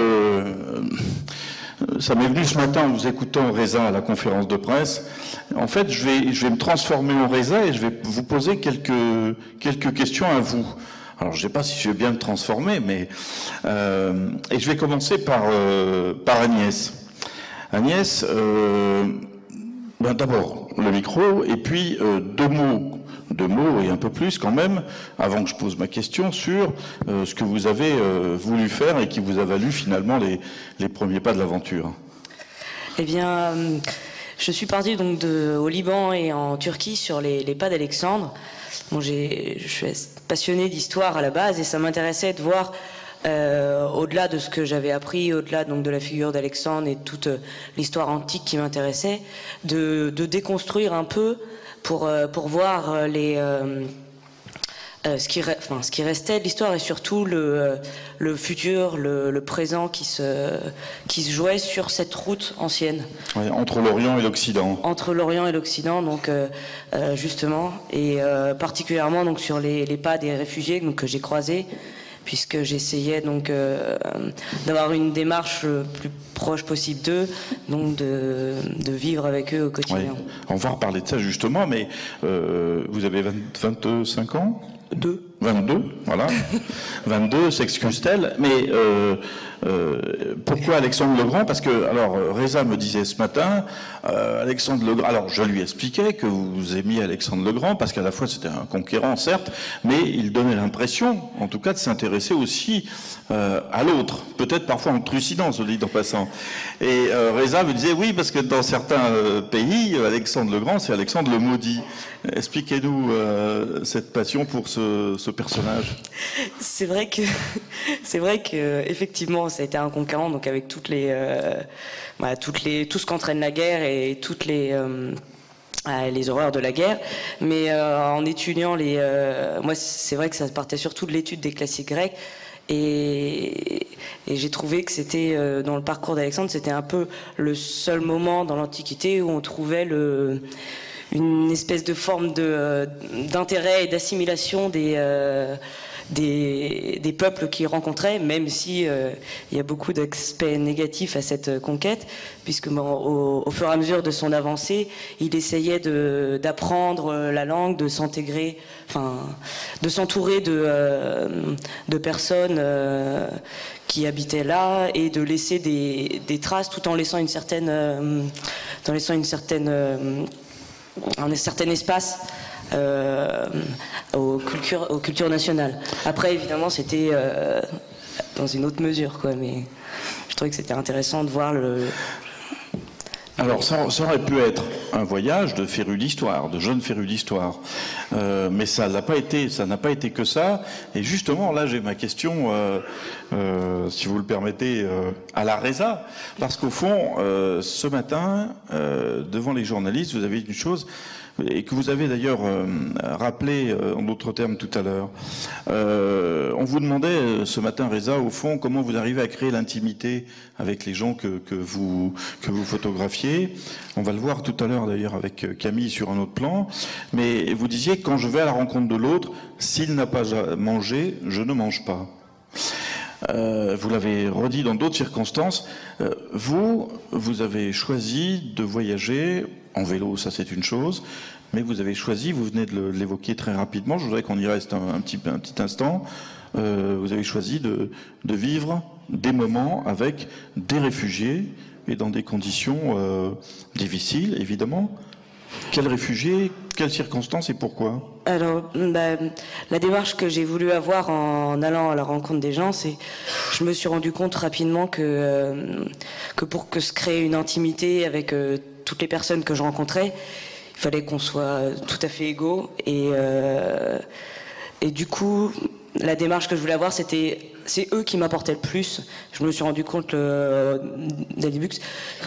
Ça m'est venu ce matin en vous écoutant Reza à la conférence de presse. En fait, je vais me transformer en Reza et je vais vous poser quelques questions à vous. Alors, je ne sais pas si je vais bien me transformer, mais... et je vais commencer par Agnès. Agnès, d'abord, le micro, et puis deux mots et un peu plus quand même, avant que je pose ma question, sur ce que vous avez voulu faire et qui vous a valu finalement les premiers pas de l'aventure. Eh bien, je suis partie donc au Liban et en Turquie sur les pas d'Alexandre. Bon, je suis passionnée d'histoire à la base et ça m'intéressait de voir, au-delà de ce que j'avais appris, au-delà donc de la figure d'Alexandre et de toute l'histoire antique qui m'intéressait, de déconstruire un peu pour voir ce qui restait de l'histoire et surtout le futur, le présent qui se jouait sur cette route ancienne. Ouais, entre l'Orient et l'Occident. Entre l'Orient et l'Occident, donc justement, et particulièrement donc sur les pas des réfugiés donc, que j'ai croisés, puisque j'essayais donc d'avoir une démarche le plus proche possible d'eux, donc de vivre avec eux au quotidien. Ouais. On va reparler de ça justement, mais vous avez 25 ans ? 22, voilà. 22, s'excuse-t-elle. Mais pourquoi Alexandre le Grand ? Parce que, alors, Reza me disait ce matin, Alexandre le Grand... Alors, je lui expliquais que vous aimiez Alexandre le Grand, parce qu'à la fois c'était un conquérant, certes, mais il donnait l'impression, en tout cas, de s'intéresser aussi à l'autre. Peut-être parfois en trucidant, je le dis en passant. Et Reza me disait, oui, parce que dans certains pays, Alexandre le Grand, c'est Alexandre le Maudit. Expliquez-nous cette passion pour ce personnage. C'est vrai que effectivement, ça a été un conquérant, donc avec tout ce qu'entraîne la guerre et toutes les horreurs de la guerre. Mais en étudiant moi, c'est vrai que ça partait surtout de l'étude des classiques grecs. Et j'ai trouvé que c'était, dans le parcours d'Alexandre, c'était un peu le seul moment dans l'Antiquité où on trouvait une espèce de forme d'intérêt et d'assimilation des peuples qu'il rencontrait, même si il y a beaucoup d'aspects négatifs à cette conquête, puisque au fur et à mesure de son avancée, il essayait d'apprendre la langue, de s'intégrer, de s'entourer de personnes qui habitaient là et de laisser des traces tout en laissant un certain espace aux cultures nationales. Après, évidemment, c'était dans une autre mesure, quoi, mais je trouvais que c'était intéressant de voir Alors, ça aurait pu être un voyage de férus d'histoire, de jeunes férus d'histoire, mais ça n'a pas été que ça. Et justement, là, j'ai ma question, si vous le permettez, à la Reza, parce qu'au fond, ce matin, devant les journalistes, vous avez dit une chose, et que vous avez d'ailleurs rappelé en d'autres termes tout à l'heure. On vous demandait ce matin, Reza, au fond, comment vous arrivez à créer l'intimité avec les gens que vous photographiez. On va le voir tout à l'heure d'ailleurs avec Camille sur un autre plan. Mais vous disiez, quand je vais à la rencontre de l'autre, s'il n'a pas mangé, je ne mange pas. vous l'avez redit dans d'autres circonstances, vous avez choisi de voyager en vélo, ça c'est une chose, mais vous avez choisi, vous venez de l'évoquer très rapidement, je voudrais qu'on y reste un petit instant, vous avez choisi de vivre des moments avec des réfugiés et dans des conditions difficiles, évidemment. Quels réfugiés, quelles circonstances et pourquoi? Alors, la démarche que j'ai voulu avoir en allant à la rencontre des gens, c'est je me suis rendu compte rapidement que pour que se crée une intimité avec toutes les personnes que je rencontrais, il fallait qu'on soit tout à fait égaux. Et du coup, la démarche que je voulais avoir, c'est eux qui m'apportaient le plus. Je me suis rendu compte dès le début que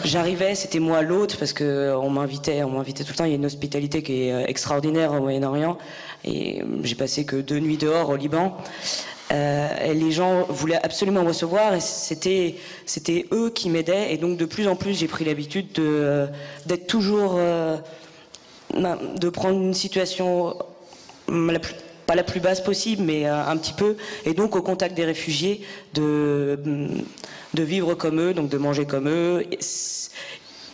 j'arrivais, c'était moi l'hôte, parce qu'on m'invitait tout le temps. Il y a une hospitalité qui est extraordinaire au Moyen-Orient, et j'ai passé que 2 nuits dehors au Liban. Et les gens voulaient absolument me recevoir, et c'était eux qui m'aidaient, et donc de plus en plus j'ai pris l'habitude d'être toujours, de prendre une situation pas la plus basse possible, mais un petit peu, et donc au contact des réfugiés, de vivre comme eux, donc de manger comme eux.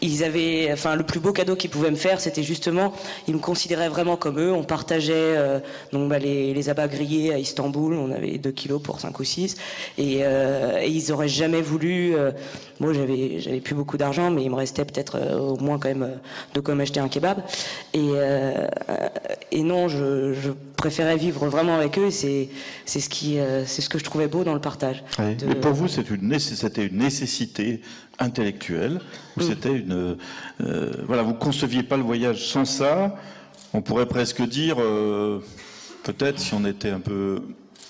Ils avaient, enfin, le plus beau cadeau qu'ils pouvaient me faire, c'était justement, ils me considéraient vraiment comme eux. On partageait les abats grillés à Istanbul, on avait 2 kilos pour 5 ou 6, et ils auraient jamais voulu. Moi, j'avais plus beaucoup d'argent, mais il me restait peut-être au moins quand même de quoi m'acheter un kebab. Et non, je préférais vivre vraiment avec eux. Et c'est ce que je trouvais beau dans le partage. Oui. Mais pour vous, c'était une nécessité intellectuelle, ou c'était voilà, vous conceviez pas le voyage sans ça. On pourrait presque dire, peut-être si on était un peu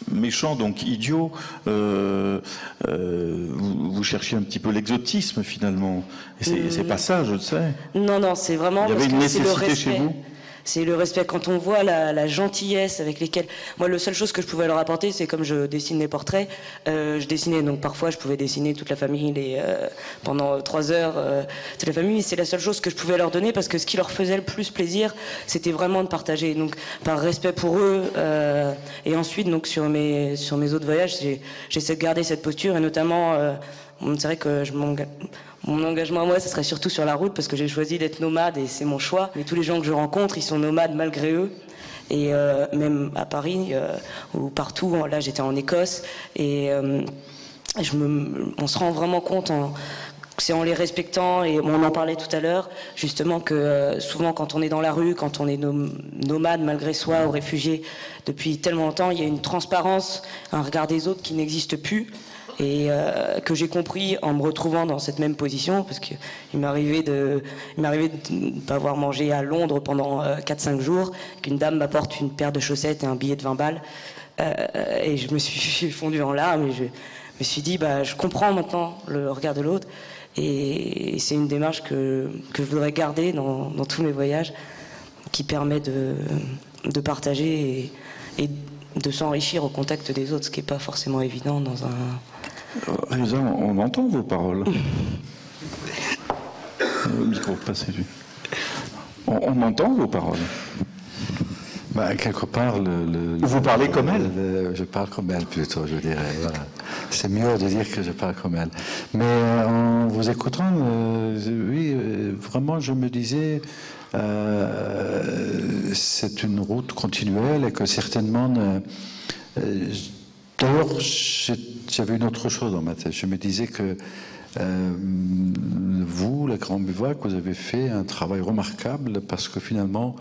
méchant, donc idiot, vous cherchiez un petit peu l'exotisme finalement. Et c'est pas ça, je le sais. Non, c'est vraiment. Il y avait une nécessité chez vous. C'est le respect. Quand on voit la gentillesse avec lesquelles... Moi, la seule chose que je pouvais leur apporter, c'est comme je dessine les portraits. Je dessinais, donc parfois, je pouvais dessiner toute la famille pendant 3 heures, toute la famille. C'est la seule chose que je pouvais leur donner, parce que ce qui leur faisait le plus plaisir, c'était vraiment de partager. Donc, par respect pour eux. Et ensuite, donc, sur mes autres voyages, j'essaie de garder cette posture. Et notamment, c'est vrai que mon engagement à moi, ce serait surtout sur la route, parce que j'ai choisi d'être nomade et c'est mon choix. Mais tous les gens que je rencontre, ils sont nomades malgré eux. Et même à Paris ou partout, là j'étais en Écosse, et on se rend vraiment compte, c'est en les respectant, et on en parlait tout à l'heure, justement que souvent quand on est dans la rue, quand on est nomade malgré soi, ou réfugié depuis tellement longtemps, il y a une transparence, un regard des autres qui n'existe plus. Et que j'ai compris en me retrouvant dans cette même position, parce qu'il m'arrivait de ne pas avoir mangé à Londres pendant 4-5 jours, qu'une dame m'apporte une paire de chaussettes et un billet de 20 balles, et je me suis fondu en larmes, et je me suis dit, je comprends maintenant le regard de l'autre, et c'est une démarche que je voudrais garder dans tous mes voyages, qui permet de partager et de s'enrichir au contact des autres, ce qui n'est pas forcément évident dans un... Reza, on entend vos paroles. Le micro, passez-lui. On entend vos paroles. Quelque part, vous parlez comme elle. Je parle comme elle plutôt, je dirais. Voilà. C'est mieux de dire que je parle comme elle. Mais en vous écoutant, oui, vraiment, je me disais, c'est une route continuelle, et que certainement... D'ailleurs, j'avais une autre chose dans ma tête. Je me disais que vous, la Grande Bivouac, vous avez fait un travail remarquable, parce que finalement,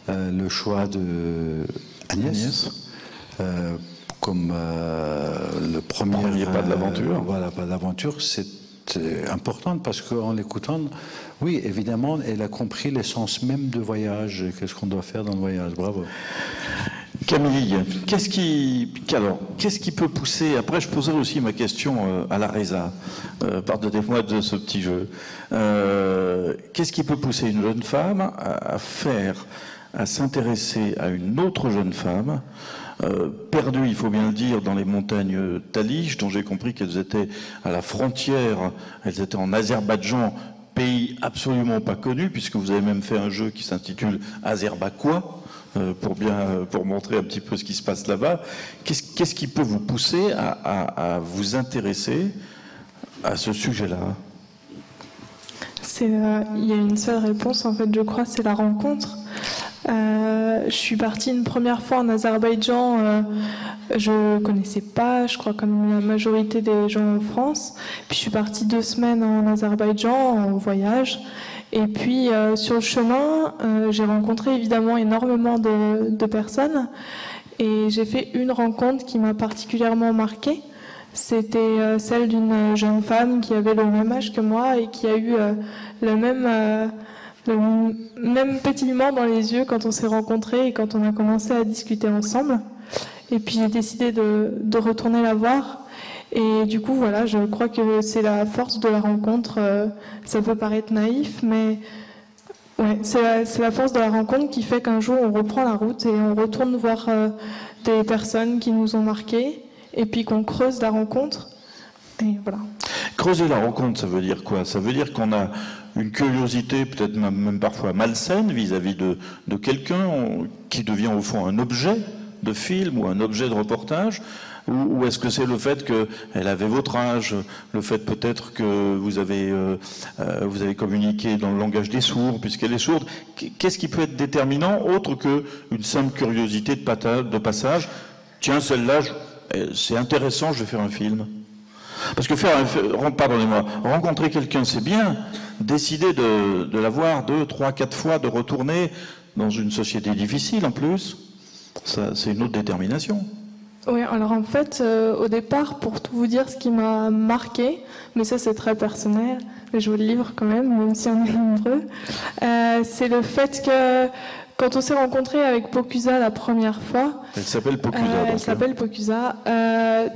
le choix de Agnès comme le premier pas de l'aventure. Voilà, pas de l'aventure, c'est important, parce qu'en l'écoutant, oui, évidemment, elle a compris l'essence même du voyage, qu'est-ce qu'on doit faire dans le voyage. Bravo. Camille, qu'est-ce qui peut pousser... Après, je poserai aussi ma question à la Reza. Pardonnez-moi de ce petit jeu. Qu'est-ce qui peut pousser une jeune femme à s'intéresser à une autre jeune femme, perdue, il faut bien le dire, dans les montagnes Talysh, dont j'ai compris qu'elles étaient à la frontière, elles étaient en Azerbaïdjan, pays absolument pas connu, puisque vous avez même fait un jeu qui s'intitule Azerbaïdjan. pour montrer un petit peu ce qui se passe là-bas. Qu'est-ce qui peut vous pousser à vous intéresser à ce sujet-là? Il y a une seule réponse, en fait, je crois, c'est la rencontre. Je suis partie une première fois en Azerbaïdjan, je connaissais pas, je crois comme la majorité des gens en France. Puis je suis partie 2 semaines en Azerbaïdjan en voyage. Et puis sur le chemin, j'ai rencontré évidemment énormément de personnes. Et j'ai fait une rencontre qui m'a particulièrement marquée. C'était celle d'une jeune femme qui avait le même âge que moi et qui a eu le même pétillement dans les yeux quand on s'est rencontrés et quand on a commencé à discuter ensemble. Et puis j'ai décidé de retourner la voir. Et du coup, voilà, je crois que c'est la force de la rencontre. Ça peut paraître naïf, mais ouais, c'est la force de la rencontre qui fait qu'un jour on reprend la route et on retourne voir des personnes qui nous ont marqués. Et puis qu'on creuse la rencontre. Et voilà. Creuser la rencontre, ça veut dire quoi? Ça veut dire qu'on a une curiosité, peut-être même parfois malsaine, vis-à-vis de quelqu'un qui devient au fond un objet de film ou un objet de reportage, ou est-ce que c'est le fait qu'elle avait votre âge, le fait peut-être que vous avez communiqué dans le langage des sourds, puisqu'elle est sourde? Qu'est-ce qui peut être déterminant, autre qu'une simple curiosité de passage? Tiens, celle-là, c'est intéressant, je vais faire un film. Parce que pardonnez-moi, rencontrer quelqu'un, c'est bien. Décider de la voir 2, 3, 4 fois, de retourner dans une société difficile en plus, ça, c'est une autre détermination. Oui, alors en fait, au départ, pour tout vous dire, ce qui m'a marqué, mais ça c'est très personnel, mais je vous le livre quand même si on est nombreux, c'est le fait que quand on s'est rencontrés avec Pokusa la première fois... Elle s'appelle Pokusa. Elle s'appelle Pokusa.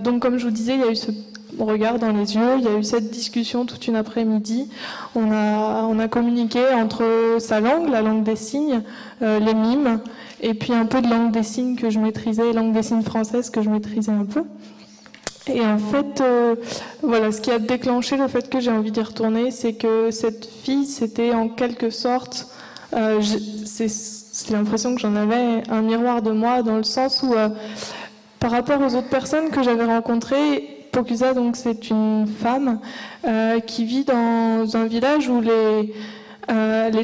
Donc comme je vous disais, il y a eu ce regard dans les yeux, il y a eu cette discussion toute une après-midi. On a communiqué entre sa langue, la langue des signes, les mimes, et puis un peu de langue des signes que je maîtrisais, langue des signes française que je maîtrisais un peu. Et en fait, voilà, ce qui a déclenché le fait que j'ai envie d'y retourner, c'est que cette fille, c'était en quelque sorte... c'est l'impression que j'en avais un miroir de moi, dans le sens où, par rapport aux autres personnes que j'avais rencontrées, Pokusa, donc, c'est une femme qui vit dans un village où les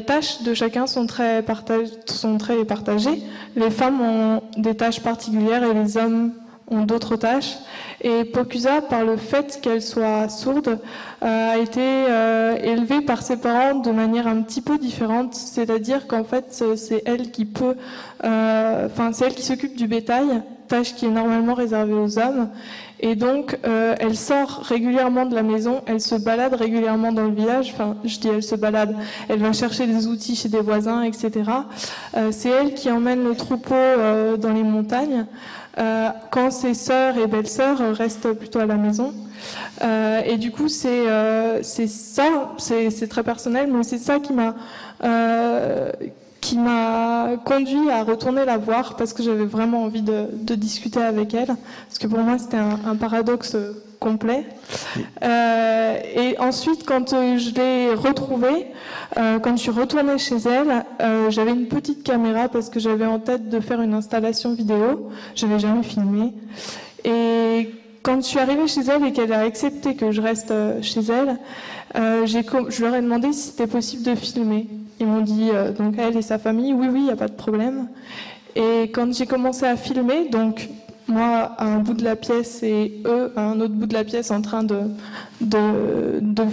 tâches de chacun sont très partagées. Les femmes ont des tâches particulières et les hommes ont d'autres tâches. Et Pokusa, par le fait qu'elle soit sourde, a été élevée par ses parents de manière un petit peu différente. C'est-à-dire qu'en fait, c'est elle qui c'est elle qui s'occupe du bétail, tâche qui est normalement réservée aux hommes. Et donc, elle sort régulièrement de la maison, elle se balade régulièrement dans le village. Enfin, je dis elle se balade, elle va chercher des outils chez des voisins, etc. C'est elle qui emmène le troupeau dans les montagnes. Quand ses sœurs et belles-sœurs restent plutôt à la maison. Et du coup, c'est ça, c'est très personnel, mais c'est ça qui m'a conduit à retourner la voir, parce que j'avais vraiment envie de discuter avec elle, parce que pour moi c'était un paradoxe complet. Et ensuite, quand je l'ai retrouvée, quand je suis retournée chez elle, j'avais une petite caméra parce que j'avais en tête de faire une installation vidéo. Je n'avais jamais filmé. Et quand je suis arrivée chez elle et qu'elle a accepté que je reste chez elle, je leur ai demandé si c'était possible de filmer. Ils m'ont dit, donc elle et sa famille, oui, il n'y a pas de problème. Et quand j'ai commencé à filmer, donc moi à un bout de la pièce et eux à un autre bout de la pièce en train de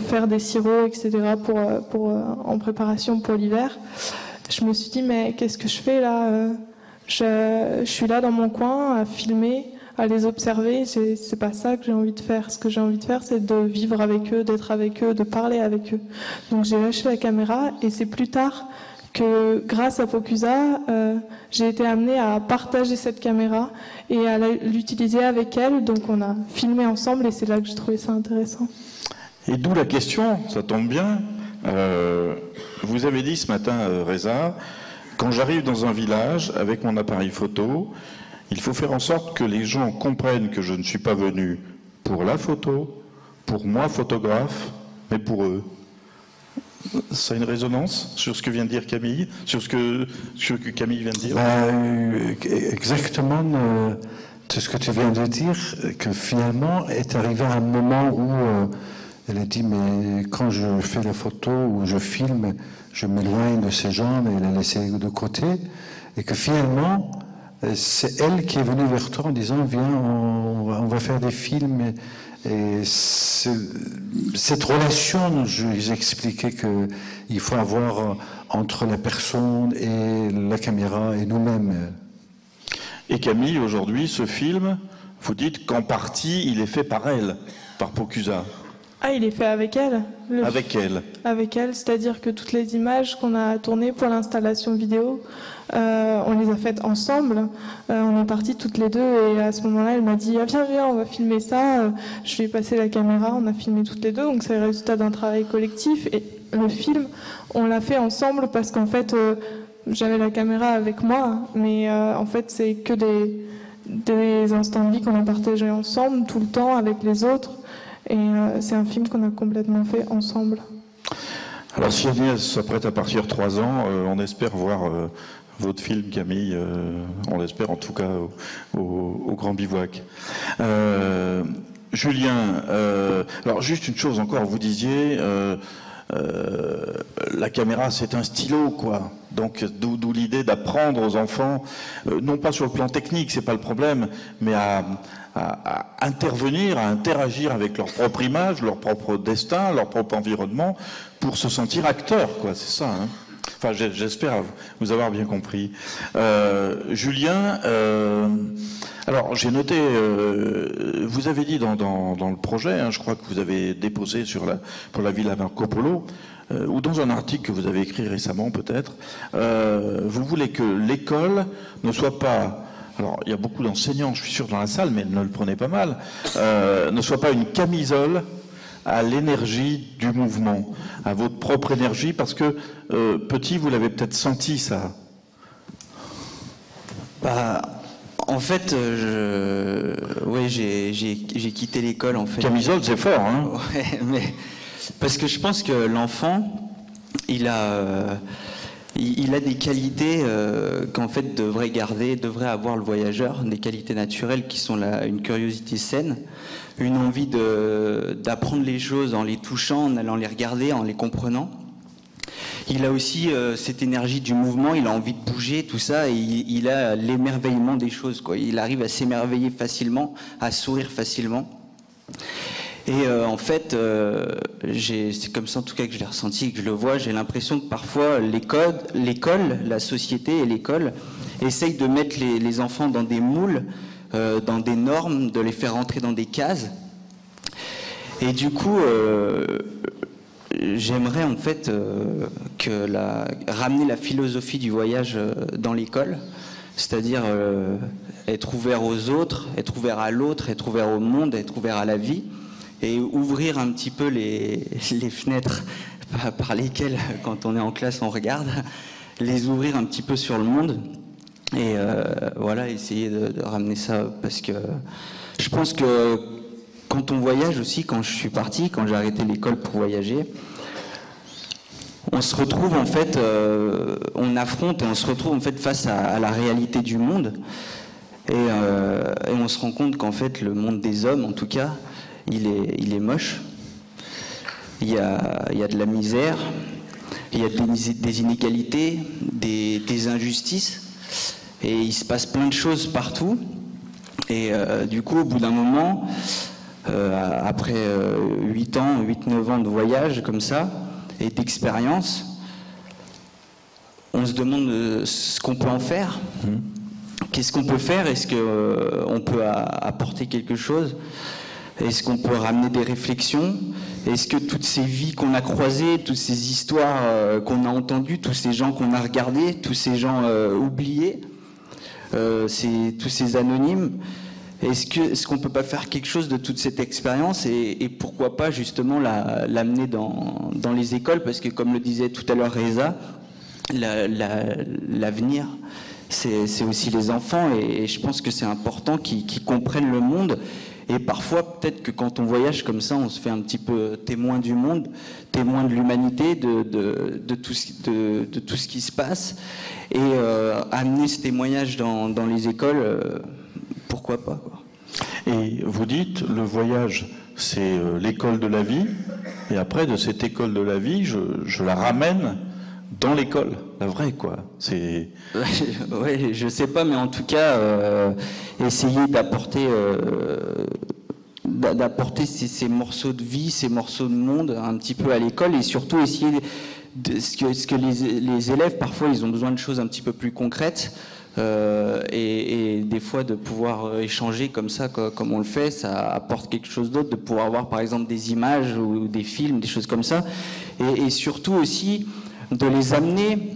faire des sirops, etc. en préparation pour l'hiver, je me suis dit, mais qu'est-ce que je fais là? Je suis là dans mon coin à filmer, à les observer. C'est pas ça que j'ai envie de faire. Ce que j'ai envie de faire, c'est de vivre avec eux, d'être avec eux, de parler avec eux. Donc j'ai lâché la caméra et c'est plus tard que, grâce à Pokusa, j'ai été amenée à partager cette caméra et à l'utiliser avec elle. Donc on a filmé ensemble et c'est là que j'ai trouvé ça intéressant. Et d'où la question, ça tombe bien. Vous avez dit ce matin, Reza, quand j'arrive dans un village avec mon appareil photo, il faut faire en sorte que les gens comprennent que je ne suis pas venu pour la photo, pour moi photographe, mais pour eux. Ça a une résonance sur ce que vient de dire Camille, sur ce que Camille vient de dire? Exactement tout ce que tu viens de dire, que finalement est arrivé un moment où elle a dit, mais quand je fais la photo ou je filme, je m'éloigne de ces gens, mais elle a laissé de côté, et que finalement, c'est elle qui est venue vers toi en disant, viens, on va faire des films. Et cette relation, j'expliquais qu'il faut avoir entre la personne et la caméra et nous-mêmes. Et Camille, aujourd'hui, ce film, vous dites qu'en partie, il est fait par elle, par Pocusa. Ah, il est fait avec elle. Avec elle. Avec elle, c'est-à-dire que toutes les images qu'on a tournées pour l'installation vidéo, on les a faites ensemble. On est partis toutes les deux et à ce moment-là, elle m'a dit ah, viens, on va filmer ça. Je lui ai passé la caméra, on a filmé toutes les deux. Donc c'est le résultat d'un travail collectif. Et le film, on l'a fait ensemble parce qu'en fait, j'avais la caméra avec moi, mais en fait, c'est que des instants de vie qu'on a partagés ensemble tout le temps avec les autres. Et c'est un film qu'on a complètement fait ensemble. Alors si Agnès s'apprête à partir 3 ans, on espère voir votre film, Camille, on l'espère en tout cas au Grand Bivouac. Julien, alors juste une chose encore, vous disiez, la caméra c'est un stylo, quoi. Donc d'où l'idée d'apprendre aux enfants, non pas sur le plan technique, c'est pas le problème, mais à intervenir, à interagir avec leur propre image, leur propre destin, leur propre environnement, pour se sentir acteur, quoi. C'est ça. Hein. Enfin, j'espère vous avoir bien compris. Julien, alors j'ai noté, vous avez dit dans le projet, hein, je crois que vous avez déposé pour la Villa Marco Polo, ou dans un article que vous avez écrit récemment peut-être, vous voulez que l'école ne soit pas... Alors, il y a beaucoup d'enseignants, je suis sûr, dans la salle, mais ne le prenez pas mal, ne soit pas une camisole à l'énergie du mouvement, à votre propre énergie, parce que, petit, vous l'avez peut-être senti, ça. En fait, j'ai quitté l'école, en fait. Camisole, c'est fort, hein. Ouais, mais... Parce que je pense que l'enfant, il a des qualités qu'en fait devrait avoir le voyageur, des qualités naturelles qui sont une curiosité saine, une envie d'apprendre les choses en les touchant, en allant les regarder, en les comprenant. Il a aussi cette énergie du mouvement, il a envie de bouger, tout ça, et il a l'émerveillement des choses, quoi. Il arrive à s'émerveiller facilement, à sourire facilement. Et en fait, c'est comme ça en tout cas que je l'ai ressenti et que je le vois, j'ai l'impression que parfois l'école, la société et l'école essayent de mettre les enfants dans des moules, dans des normes, de les faire rentrer dans des cases. Et du coup, j'aimerais en fait ramener la philosophie du voyage dans l'école, c'est-à-dire être ouvert aux autres, être ouvert à l'autre, être ouvert au monde, être ouvert à la vie. Et ouvrir un petit peu les fenêtres par lesquelles, quand on est en classe, on regarde, les ouvrir un petit peu sur le monde. Et voilà, essayer de ramener ça, parce que je pense que quand on voyage aussi, quand je suis parti, quand j'ai arrêté l'école pour voyager, on se retrouve en fait, on affronte et on se retrouve en fait face à la réalité du monde. Et on se rend compte qu'en fait, le monde des hommes, en tout cas, il est moche, il y a de la misère, il y a des inégalités, des injustices, et il se passe plein de choses partout. Et du coup, au bout d'un moment, après 8-9 ans de voyage comme ça, et d'expérience, on se demande ce qu'on peut en faire. Qu'est-ce qu'on peut faire? Est-ce qu'on peut apporter quelque chose? Est-ce qu'on peut ramener des réflexions? Est-ce que toutes ces vies qu'on a croisées, toutes ces histoires qu'on a entendues, tous ces gens qu'on a regardés, tous ces gens oubliés, tous ces anonymes, est-ce qu'on ne peut pas faire quelque chose de toute cette expérience et pourquoi pas justement l'amener dans les écoles? Parce que comme le disait tout à l'heure Reza, l'avenir, c'est aussi les enfants, et je pense que c'est important qu'ils comprennent le monde Et parfois, peut-être que quand on voyage comme ça, on se fait un petit peu témoin du monde, témoin de l'humanité, de tout ce qui se passe. Et amener ce témoignage dans les écoles, pourquoi pas, quoi. Et vous dites, le voyage, c'est l'école de la vie, et après, de cette école de la vie, je la ramène dans l'école, la vraie, quoi. C'est... Ouais, je sais pas, mais en tout cas, essayer d'apporter ces morceaux de vie, ces morceaux de monde un petit peu à l'école, et surtout essayer ce que les élèves, parfois, ils ont besoin de choses un petit peu plus concrètes. Et des fois de pouvoir échanger comme ça, comme on le fait, ça apporte quelque chose d'autre, de pouvoir avoir par exemple des images ou des films, des choses comme ça, et surtout aussi de les amener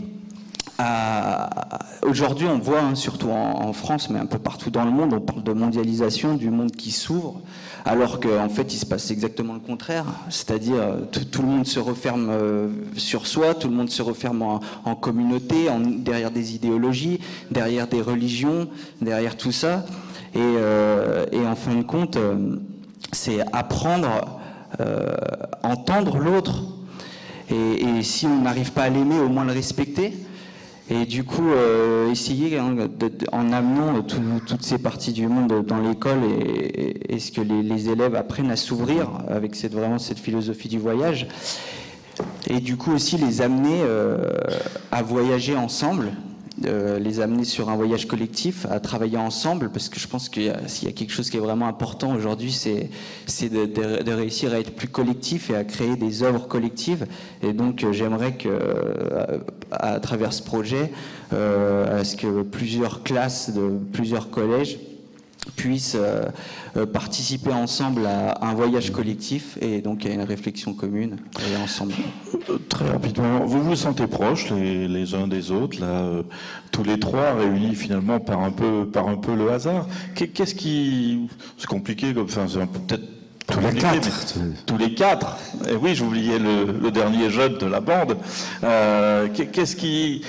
à... Aujourd'hui on voit, surtout en France, mais un peu partout dans le monde, on parle de mondialisation, du monde qui s'ouvre, alors qu'en fait il se passe exactement le contraire, c'est-à-dire tout le monde se referme sur soi, tout le monde se referme en communauté, derrière des idéologies, derrière des religions, derrière tout ça, et en fin de compte c'est apprendre, entendre l'autre, et si on n'arrive pas à l'aimer, au moins le respecter. Et du coup, essayer, en amenant toutes ces parties du monde dans l'école, et ce que les élèves apprennent à s'ouvrir avec vraiment cette philosophie du voyage. Et du coup aussi les amener à voyager ensemble, les amener sur un voyage collectif, à travailler ensemble, parce que je pense qu'il y a quelque chose qui est vraiment important aujourd'hui, c'est de réussir à être plus collectif et à créer des œuvres collectives. Et donc j'aimerais que, à travers ce projet, à ce que plusieurs classes de plusieurs collèges puissent participer ensemble à un voyage collectif et donc à une réflexion commune et ensemble. Très rapidement, vous vous sentez proches les uns des autres, là, tous les trois réunis finalement par un peu le hasard. Qu'est-ce qui... C'est compliqué, enfin c'est peut-être... Tous les quatre. Tous les quatre. Et oui, j'oubliais le dernier jeune de la bande. Qu'est-ce qui...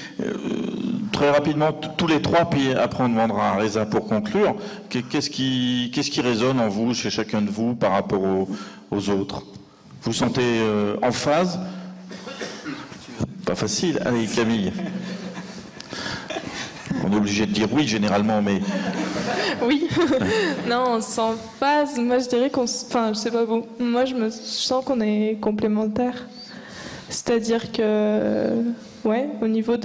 très rapidement, tous les trois, puis après on demandera à Reza pour conclure, qu'est-ce qui résonne en vous, chez chacun de vous, par rapport aux autres? Vous vous sentez en phase? Pas facile. Allez, Camille. On est obligé de dire oui, généralement, mais... Oui. Non, on se sent en phase. Moi, je dirais enfin, je sais pas vous. Moi, je sens qu'on est complémentaires. C'est-à-dire que... Ouais, au niveau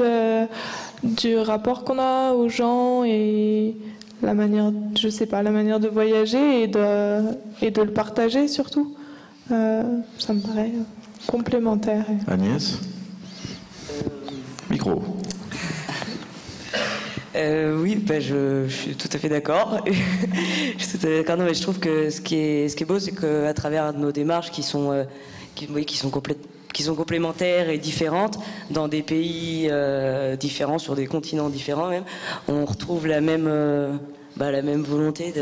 du rapport qu'on a aux gens et la manière, je sais pas, la manière de voyager et de le partager surtout, ça me paraît complémentaire. Agnès, micro. Oui, bah je suis tout à fait d'accord. Je suis tout à fait d'accord. Non, mais je trouve que ce qui est beau, c'est qu'à travers nos démarches qui sont complémentaires et différentes, dans des pays différents, sur des continents différents même, on retrouve la même volonté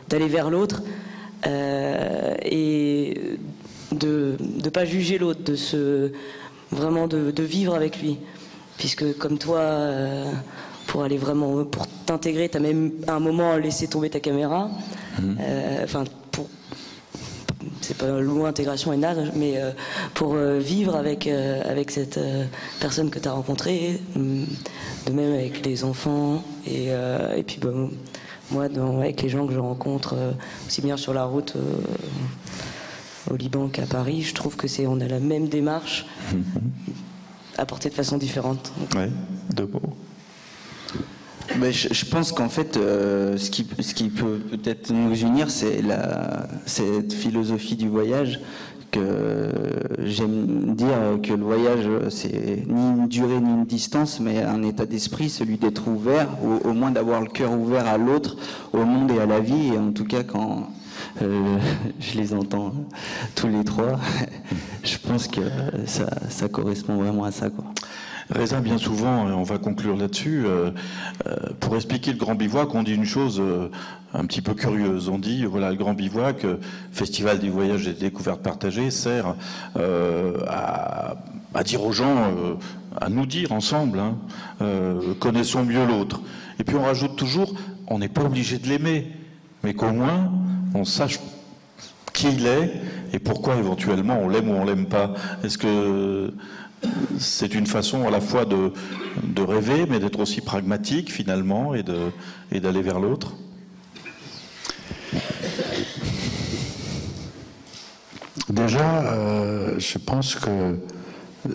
d'aller vers l'autre et de pas juger l'autre, vraiment de vivre avec lui. Puisque comme toi, pour t'intégrer, t'as même à un moment laissé tomber ta caméra. C'est pas le mot intégration et nage, mais pour vivre avec cette personne que tu as rencontrée, de même avec les enfants, et puis moi avec les gens que je rencontre, aussi bien sur la route au Liban qu'à Paris, je trouve que on a la même démarche, apportée de façon différente. Ouais, de beau. Mais je pense qu'en fait, ce qui peut peut-être nous unir, c'est cette philosophie du voyage, que j'aime dire que le voyage, c'est ni une durée ni une distance, mais un état d'esprit, celui d'être ouvert, au moins d'avoir le cœur ouvert à l'autre, au monde et à la vie. Et en tout cas, quand je les entends tous les trois, je pense que ça correspond vraiment à ça, quoi. Reza, bien souvent, et on va conclure là-dessus, pour expliquer le Grand Bivouac, on dit une chose un petit peu curieuse. On dit, voilà, le Grand Bivouac, Festival des voyages et des découvertes partagées, sert à dire aux gens, à nous dire ensemble, connaissons mieux l'autre. Et puis on rajoute toujours, on n'est pas obligé de l'aimer, mais qu'au moins, on sache qui il est et pourquoi éventuellement on l'aime ou on l'aime pas. Est-ce que c'est une façon à la fois de rêver, mais d'être aussi pragmatique finalement et d'aller vers l'autre? Déjà, je pense que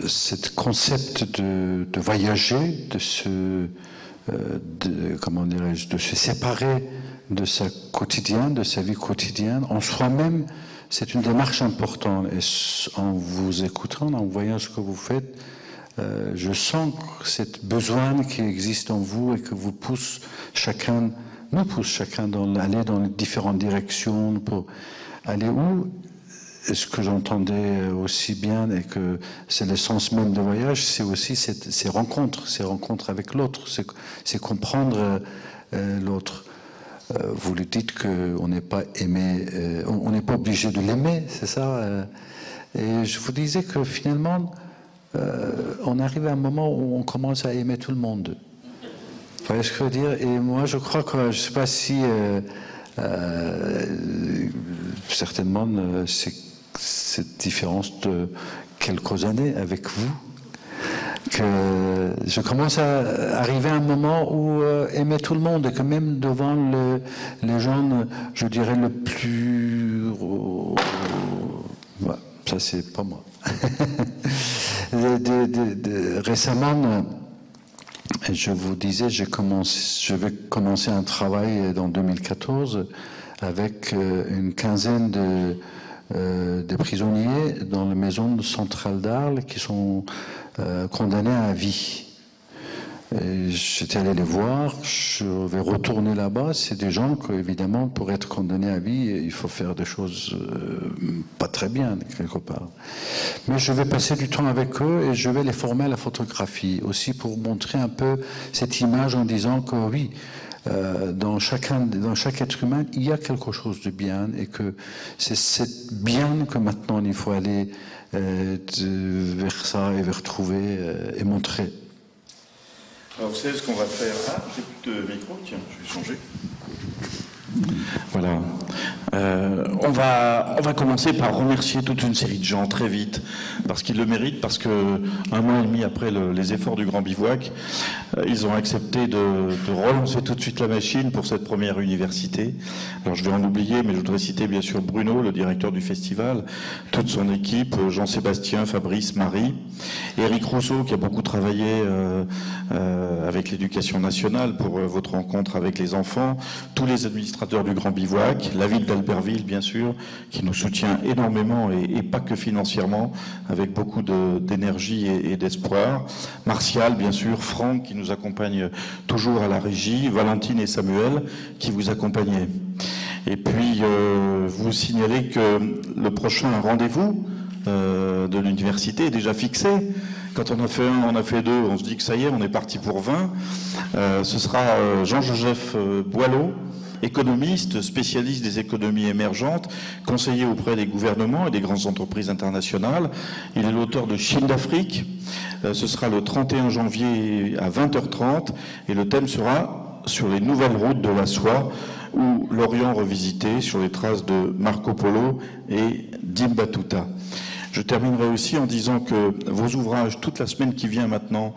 ce concept de voyager, comment dirais-je, de se séparer de sa quotidienne, de sa vie quotidienne, en soi-même, c'est une démarche importante. Et en vous écoutant, en voyant ce que vous faites, je sens cette besoin qui existe en vous et que vous pousse chacun, nous pousse chacun aller dans les différentes directions pour aller où. Et ce que j'entendais aussi bien, et que c'est l'essence même de voyage, c'est aussi ces rencontres avec l'autre, c'est comprendre l'autre. Vous le dites qu'on n'est pas aimé, on n'est pas obligé de l'aimer, c'est ça. Et je vous disais que finalement, on arrive à un moment où on commence à aimer tout le monde. Vous voyez ce que je veux dire? Et moi, je crois que, je ne sais pas si, certainement, c'est cette différence de quelques années avec vous, que je commence à arriver à un moment où aimer tout le monde, et que même devant les gens, je dirais le plus... ça c'est pas moi. Récemment, je vous disais, je vais commencer un travail dans 2014 avec une quinzaine de prisonniers dans la maison centrale d'Arles qui sont condamnés à vie. J'étais allé les voir, je vais retourner là-bas. C'est des gens que, évidemment, pour être condamnés à vie, il faut faire des choses pas très bien, quelque part. Mais je vais passer du temps avec eux et je vais les former à la photographie, aussi pour montrer un peu cette image en disant que oui, dans chaque être humain, il y a quelque chose de bien, et que c'est cette bien que maintenant il faut aller vers ça et vers trouver et montrer. Alors vous savez ce qu'on va faire? Ah, j'ai plus de micro, tiens, je vais changer. Voilà. On va commencer par remercier toute une série de gens très vite, parce qu'ils le méritent, parce que un mois et demi après les efforts du Grand Bivouac, ils ont accepté de relancer tout de suite la machine pour cette première université. Alors je vais en oublier, mais je voudrais citer bien sûr Bruno, le directeur du festival, toute son équipe, Jean-Sébastien, Fabrice, Marie, Éric Rousseau qui a beaucoup travaillé avec l'éducation nationale pour votre rencontre avec les enfants, tous les administrateurs du Grand Bivouac, la ville d'Albertville bien sûr, qui nous soutient énormément et pas que financièrement, avec beaucoup d'énergie et d'espoir, Martial bien sûr, Franck qui nous accompagne toujours à la régie, Valentine et Samuel qui vous accompagnaient. Et puis vous signalez que le prochain rendez-vous de l'université est déjà fixé. Quand on a fait un, on a fait deux, on se dit que ça y est, on est parti pour 20. Ce sera Jean-Joseph Boileau, économiste, spécialiste des économies émergentes, conseiller auprès des gouvernements et des grandes entreprises internationales. Il est l'auteur de Chine d'Afrique. Ce sera le 31 janvier à 20h30 et le thème sera sur les nouvelles routes de la soie ou l'Orient revisité sur les traces de Marco Polo et d'Ibn Battuta. Je terminerai aussi en disant que vos ouvrages, toute la semaine qui vient maintenant,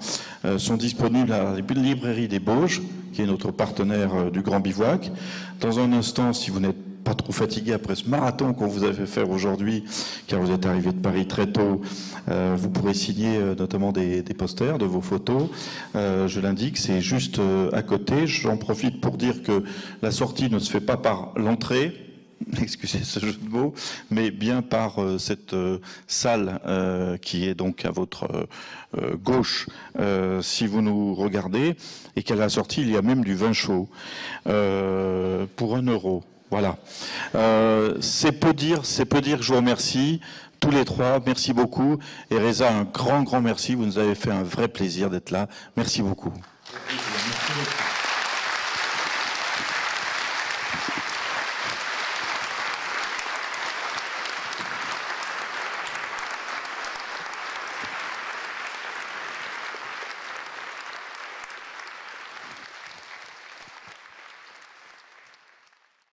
sont disponibles à la librairie des Bauges, qui est notre partenaire du Grand Bivouac. Dans un instant, si vous n'êtes pas trop fatigué après ce marathon qu'on vous a fait faire aujourd'hui, car vous êtes arrivé de Paris très tôt, vous pourrez signer notamment des posters de vos photos. Je l'indique, c'est juste à côté. J'en profite pour dire que la sortie ne se fait pas par l'entrée, excusez ce jeu de mots, mais bien par cette salle qui est donc à votre gauche si vous nous regardez, et qu'à la sortie il y a même du vin chaud pour 1 €. Voilà. C'est peu dire que je vous remercie tous les trois, merci beaucoup, et Reza, un grand merci, vous nous avez fait un vrai plaisir d'être là, merci beaucoup.